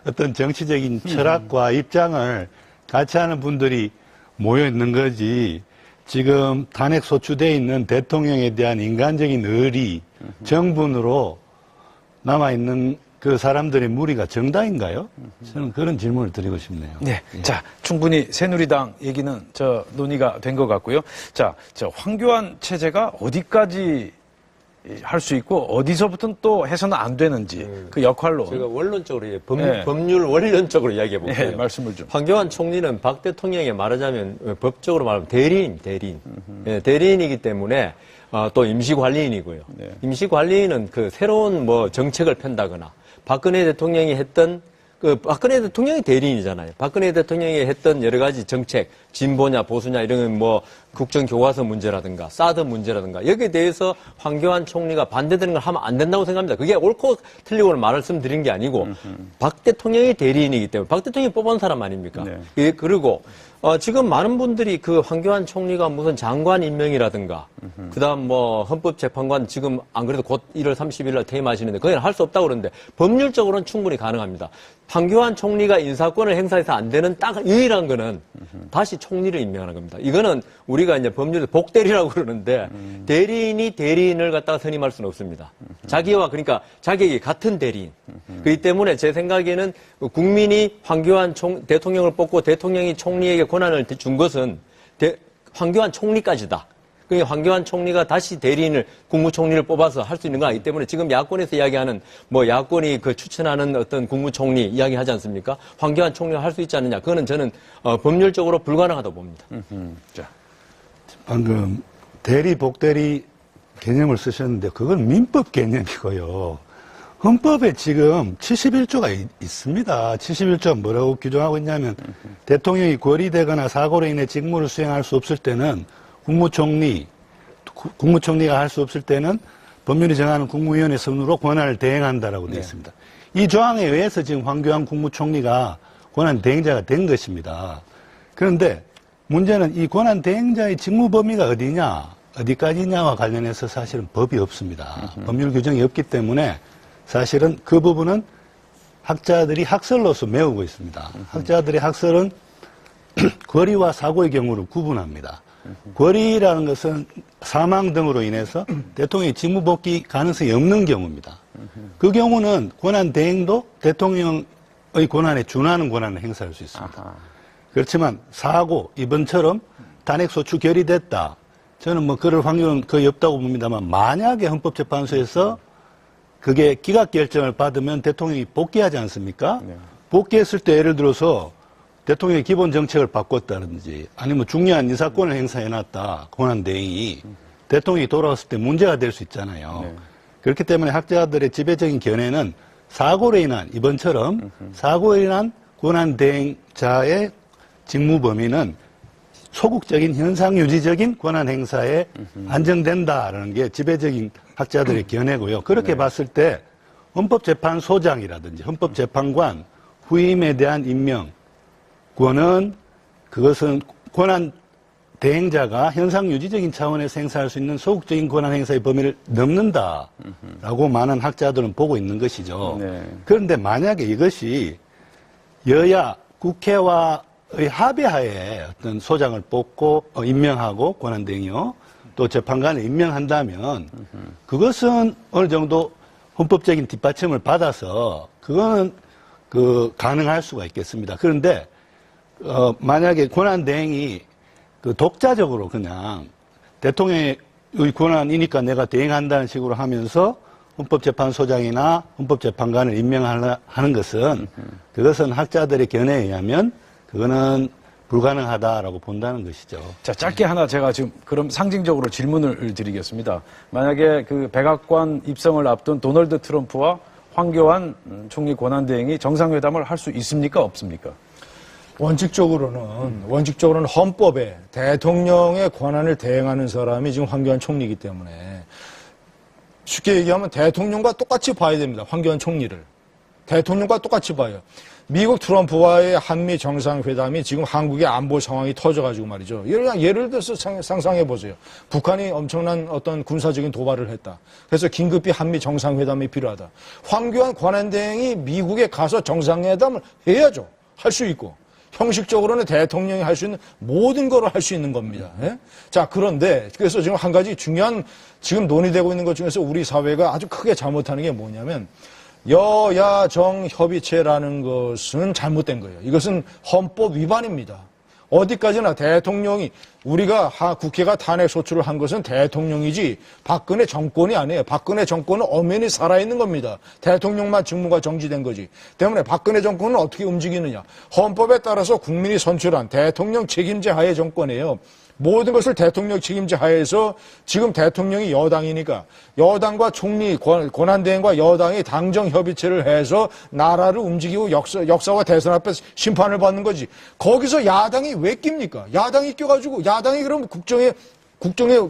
어떤 정치적인 철학과 입장을 같이 하는 분들이 모여 있는 거지. 지금 탄핵 소추되어 있는 대통령에 대한 인간적인 의리, 정분으로 남아있는 그 사람들의 무리가 정당인가요? 저는 그런 질문을 드리고 싶네요. 네. 자, 충분히 새누리당 얘기는 논의가 된 것 같고요. 자, 황교안 체제가 어디까지 할 수 있고 어디서부터는 또 해서는 안 되는지 그 역할로 제가 원론적으로 법률 원론적으로 이야기해 볼게요. 말씀을 좀. 황교안 총리는 박 대통령에 말하자면 법적으로 말하면 대리인. 대리인이기 때문에 또 임시관리인이고요. 임시관리인은 그 새로운 뭐 정책을 편다거나 박근혜 대통령이 했던 박근혜 대통령이 대리인이잖아요. 박근혜 대통령이 했던 여러 가지 정책, 진보냐, 보수냐, 이런 뭐 국정교과서 문제라든가, 사드 문제라든가, 여기에 대해서 황교안 총리가 반대되는 걸 하면 안 된다고 생각합니다. 그게 옳고 틀리고는 말씀드린 게 아니고, 박 대통령이 대리인이기 때문에, 박 대통령이 뽑은 사람 아닙니까? 네. 예, 그리고, 지금 많은 분들이 그 황교안 총리가 무슨 장관 임명이라든가, 그 다음 뭐 헌법재판관 지금 안 그래도 곧 1월 30일 날 퇴임하시는데, 그건 할 수 없다고 그러는데, 법률적으로는 충분히 가능합니다. 황교안 총리가 인사권을 행사해서 안 되는 딱 유일한 거는 다시 총리를 임명하는 겁니다. 이거는 우리가 이제 법률에서 복대리라고 그러는데 대리인이 대리인을 갖다가 선임할 수는 없습니다. 자기와 그러니까 자격이 같은 대리인. 그렇기 때문에 제 생각에는 국민이 황교안 대통령을 뽑고 대통령이 총리에게 권한을 준 것은 황교안 총리까지다. 그러니까 황교안 총리가 다시 대리인을 국무총리를 뽑아서 할 수 있는 건 아니기 때문에 지금 야권에서 이야기하는 뭐 야권이 그 추천하는 어떤 국무총리 이야기하지 않습니까? 황교안 총리가 할 수 있지 않느냐? 그거는 저는 법률적으로 불가능하다고 봅니다. 자, 방금 대리 복대리 개념을 쓰셨는데 그건 민법 개념이고요. 헌법에 지금 71조가 있습니다. 71조가 뭐라고 규정하고 있냐면 대통령이 고리되거나 사고로 인해 직무를 수행할 수 없을 때는 국무총리가 할 수 없을 때는 법률이 정하는 국무위원회 선으로 권한을 대행한다라고 되어 있습니다. 이 조항에 의해서 지금 황교안 국무총리가 권한 대행자가 된 것입니다. 그런데 문제는 이 권한 대행자의 직무 범위가 어디까지냐와 관련해서 사실은 법이 없습니다. 법률 규정이 없기 때문에 사실은 그 부분은 학자들이 학설로서 메우고 있습니다. 학자들의 학설은 거리와 사고의 경우를 구분합니다. 거리라는 것은 사망 등으로 인해서 대통령이 직무 복귀 가능성이 없는 경우입니다. 그 경우는 권한 대행도 대통령의 권한에 준하는 권한을 행사할 수 있습니다. 그렇지만 사고, 이번처럼 단핵소추 결의됐다. 저는 뭐 그럴 확률은 거의 없다고 봅니다만 만약에 헌법재판소에서 그게 기각결정을 받으면 대통령이 복귀하지 않습니까? 네. 복귀했을 때 예를 들어서 대통령의 기본 정책을 바꿨다든지 아니면 중요한 인사권을 행사해놨다. 권한대행이 대통령이 돌아왔을 때 문제가 될 수 있잖아요. 네. 그렇기 때문에 학자들의 지배적인 견해는 사고로 인한 이번처럼 사고로 인한 권한대행자의 직무 범위는 소극적인 현상유지적인 권한 행사에 안정된다라는 게 지배적인 학자들의 견해고요. 그렇게 봤을 때 헌법재판소장이라든지 헌법재판관 후임에 대한 임명 권은 그것은 권한 대행자가 현상 유지적인 차원에서 행사할 수 있는 소극적인 권한 행사의 범위를 넘는다라고 많은 학자들은 보고 있는 것이죠. 네. 그런데 만약에 이것이 여야 국회와의 합의하에 어떤 소장을 뽑고 임명하고 권한 대행이요 또 재판관을 임명한다면 그것은 어느 정도 헌법적인 뒷받침을 받아서 그거는 가능할 수가 있겠습니다. 그런데 만약에 권한 대행이 독자적으로 그냥 대통령의 권한이니까 내가 대행한다는 식으로 하면서 헌법재판소장이나 헌법재판관을 임명하는 것은 그것은 학자들의 견해에 의하면 그거는 불가능하다라고 본다는 것이죠. 자, 짧게 하나 제가 지금 그럼 상징적으로 질문을 드리겠습니다. 만약에 그 백악관 입성을 앞둔 도널드 트럼프와 황교안 총리 권한대행이 정상회담을 할 수 있습니까? 없습니까? 원칙적으로는 헌법에 대통령의 권한을 대행하는 사람이 지금 황교안 총리이기 때문에 쉽게 얘기하면 대통령과 똑같이 봐야 됩니다. 황교안 총리를. 대통령과 똑같이 봐요. 미국 트럼프와의 한미 정상회담이 지금 한국의 안보 상황이 터져가지고 말이죠. 예를 들어서 상상해 보세요. 북한이 엄청난 어떤 군사적인 도발을 했다. 그래서 긴급히 한미 정상회담이 필요하다. 황교안 권한대행이 미국에 가서 정상회담을 해야죠. 할 수 있고. 형식적으로는 대통령이 할 수 있는 모든 걸 할 수 있는 겁니다. 예? 자, 그런데 그래서 지금 한 가지 중요한 지금 논의되고 있는 것 중에서 우리 사회가 아주 크게 잘못하는 게 뭐냐면 여야정 협의체라는 것은 잘못된 거예요. 이것은 헌법 위반입니다. 어디까지나 대통령이 우리가 국회가 탄핵 소추를 한 것은 대통령이지 박근혜 정권이 아니에요. 박근혜 정권은 엄연히 살아있는 겁니다. 대통령만 직무가 정지된 거지. 때문에 박근혜 정권은 어떻게 움직이느냐. 헌법에 따라서 국민이 선출한 대통령 책임제 하에 정권이에요. 모든 것을 대통령 책임자 하에서 지금 대통령이 여당이니까 여당과 총리 권한대행과 여당이 당정 협의체를 해서 나라를 움직이고 역사와 대선 앞에서 심판을 받는 거지. 거기서 야당이 왜 낍니까? 야당이 껴가지고 야당이 그럼 국정에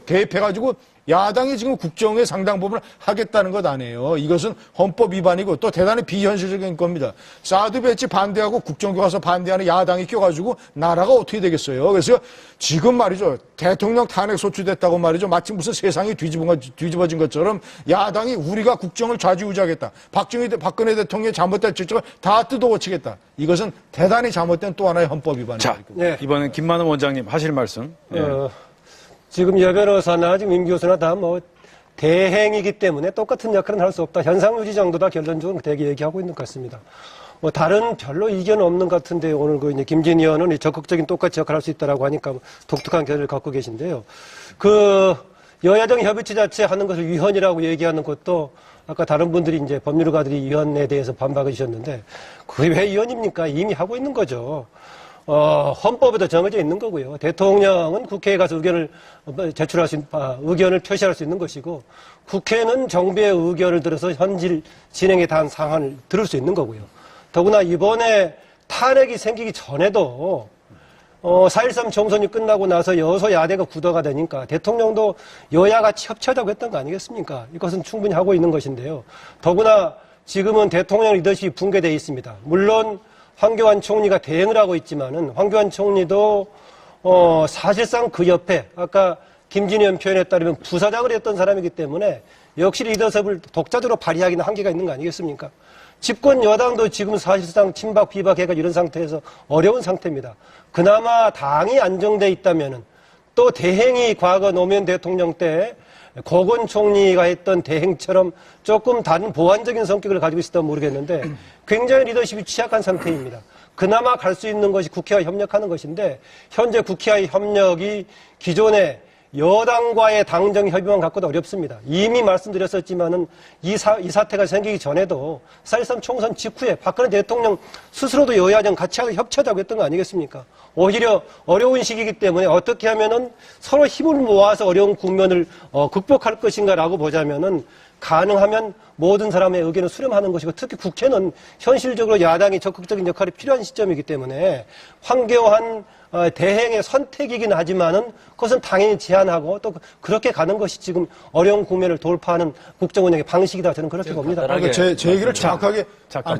개입해가지고 야당이 지금 국정의 상당 부분을 하겠다는 것 아니에요. 이것은 헌법 위반이고 또 대단히 비현실적인 겁니다. 사드 배치 반대하고 국정교과서 반대하는 야당이 껴가지고 나라가 어떻게 되겠어요. 그래서 지금 말이죠. 대통령 탄핵 소추됐다고 말이죠. 마치 무슨 세상이 뒤집어진 것처럼 야당이 우리가 국정을 좌지우지하겠다. 박근혜 대통령의 잘못된 정책을 다 뜯어고치겠다. 이것은 대단히 잘못된 또 하나의 헌법 위반입니다. 자, 이번엔 김만원 원장님 하실 말씀. 지금 여 변호사나 지금 임 교수나 다 뭐 대행이기 때문에 똑같은 역할은 할 수 없다. 현상 유지 정도다 결론적으로 되게 얘기하고 있는 것 같습니다. 뭐 다른 별로 이견 없는 것 같은데 오늘 그 이제 김진희 의원은 적극적인 똑같이 역할을 할 수 있다라고 하니까 독특한 견해를 갖고 계신데요. 그 여야정 협의체 자체 하는 것을 위헌이라고 얘기하는 것도 아까 다른 분들이 이제 법률가들이 위헌에 대해서 반박을 주셨는데 그게 왜 위헌입니까? 이미 하고 있는 거죠. 헌법에도 정해져 있는 거고요. 대통령은 국회에 가서 의견을 제출할 수 의견을 표시할 수 있는 것이고, 국회는 정부의 의견을 들어서 현실 진행에 대한 사안을 들을 수 있는 거고요. 더구나 이번에 탄핵이 생기기 전에도 4.13 총선이 끝나고 나서 여소야대가 구도가 되니까 대통령도 여야가 협치하자고 했던 거 아니겠습니까? 이것은 충분히 하고 있는 것인데요. 더구나 지금은 대통령 리더십이 붕괴되어 있습니다. 물론 황교안 총리가 대행을 하고 있지만은 황교안 총리도 사실상 그 옆에 아까 김진희 의원 표현에 따르면 부사장을 했던 사람이기 때문에 역시 리더십을 독자적으로 발휘하기는 한계가 있는 거 아니겠습니까? 집권 여당도 지금 사실상 친박 비박해가 이런 상태에서 어려운 상태입니다. 그나마 당이 안정돼 있다면은 또 대행이 과거 노무현 대통령 때 고건 총리가 했던 대행처럼 조금 다른 보완적인 성격을 가지고 있었다면 모르겠는데 굉장히 리더십이 취약한 상태입니다. 그나마 갈 수 있는 것이 국회와 협력하는 것인데 현재 국회와의 협력이 기존의 여당과의 당정 협의만 갖고도 어렵습니다. 이미 말씀드렸었지만은 이 사태가 생기기 전에도 4.13 총선 직후에 박근혜 대통령 스스로도 여야정 같이 협치하자고 했던 거 아니겠습니까? 오히려 어려운 시기이기 때문에 어떻게 하면은 서로 힘을 모아서 어려운 국면을 극복할 것인가라고 보자면은 가능하면 모든 사람의 의견을 수렴하는 것이고 특히 국회는 현실적으로 야당이 적극적인 역할이 필요한 시점이기 때문에 황교안 대행의 선택이긴 하지만은 그것은 당연히 제한하고 또 그렇게 가는 것이 지금 어려운 국면을 돌파하는 국정 운영의 방식이다 저는 그렇게 봅니다. 그러니까 제 얘기를 정확하게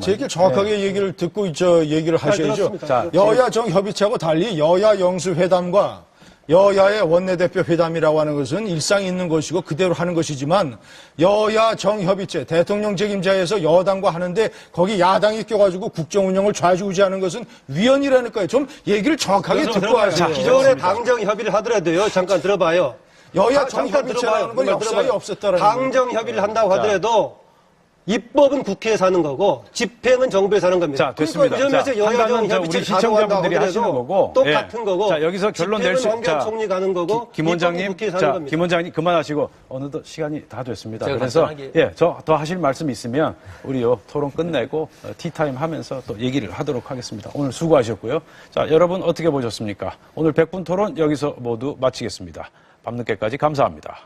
제 얘기를 정확하게 얘기를 듣고 얘기를 하셔야죠. 여야 정 협의체하고 달리 여야 영수 회담과 여야의 원내대표 회담이라고 하는 것은 일상이 있는 것이고 그대로 하는 것이지만 여야 정협의체 대통령 책임자에서 여당과 하는데 거기 야당이 껴가지고 국정 운영을 좌지우지하는 것은 위헌이라니까요. 좀 얘기를 정확하게 듣고 하세요. 기존의 당정 협의를 하더라도요. 잠깐 들어봐요. 여야 정협의체라는 건 역사에 없었다라는 거예요. 당정 협의를 한다고 하더라도 입법은 국회에서 하는 거고 집행은 정부에서 하는 겁니다. 자, 됐습니다. 그러니까 그 점에서 여야정 우리 협의체 시청자분들이 하시는 거고 똑같은 거고. 자, 여기서 결론 낼 수 황교안 총리 가는 거고 김 원장님, 국회에서 하는 겁니다. 김 원장님 그만하시고 어느덧 시간이 다 됐습니다. 제가 그래서 간단하게. 더 하실 말씀 있으면 우리 토론 끝내고 티타임 하면서 또 얘기를 하도록 하겠습니다. 오늘 수고하셨고요. 자, 여러분 어떻게 보셨습니까? 오늘 100분 토론 여기서 모두 마치겠습니다. 밤늦게까지 감사합니다.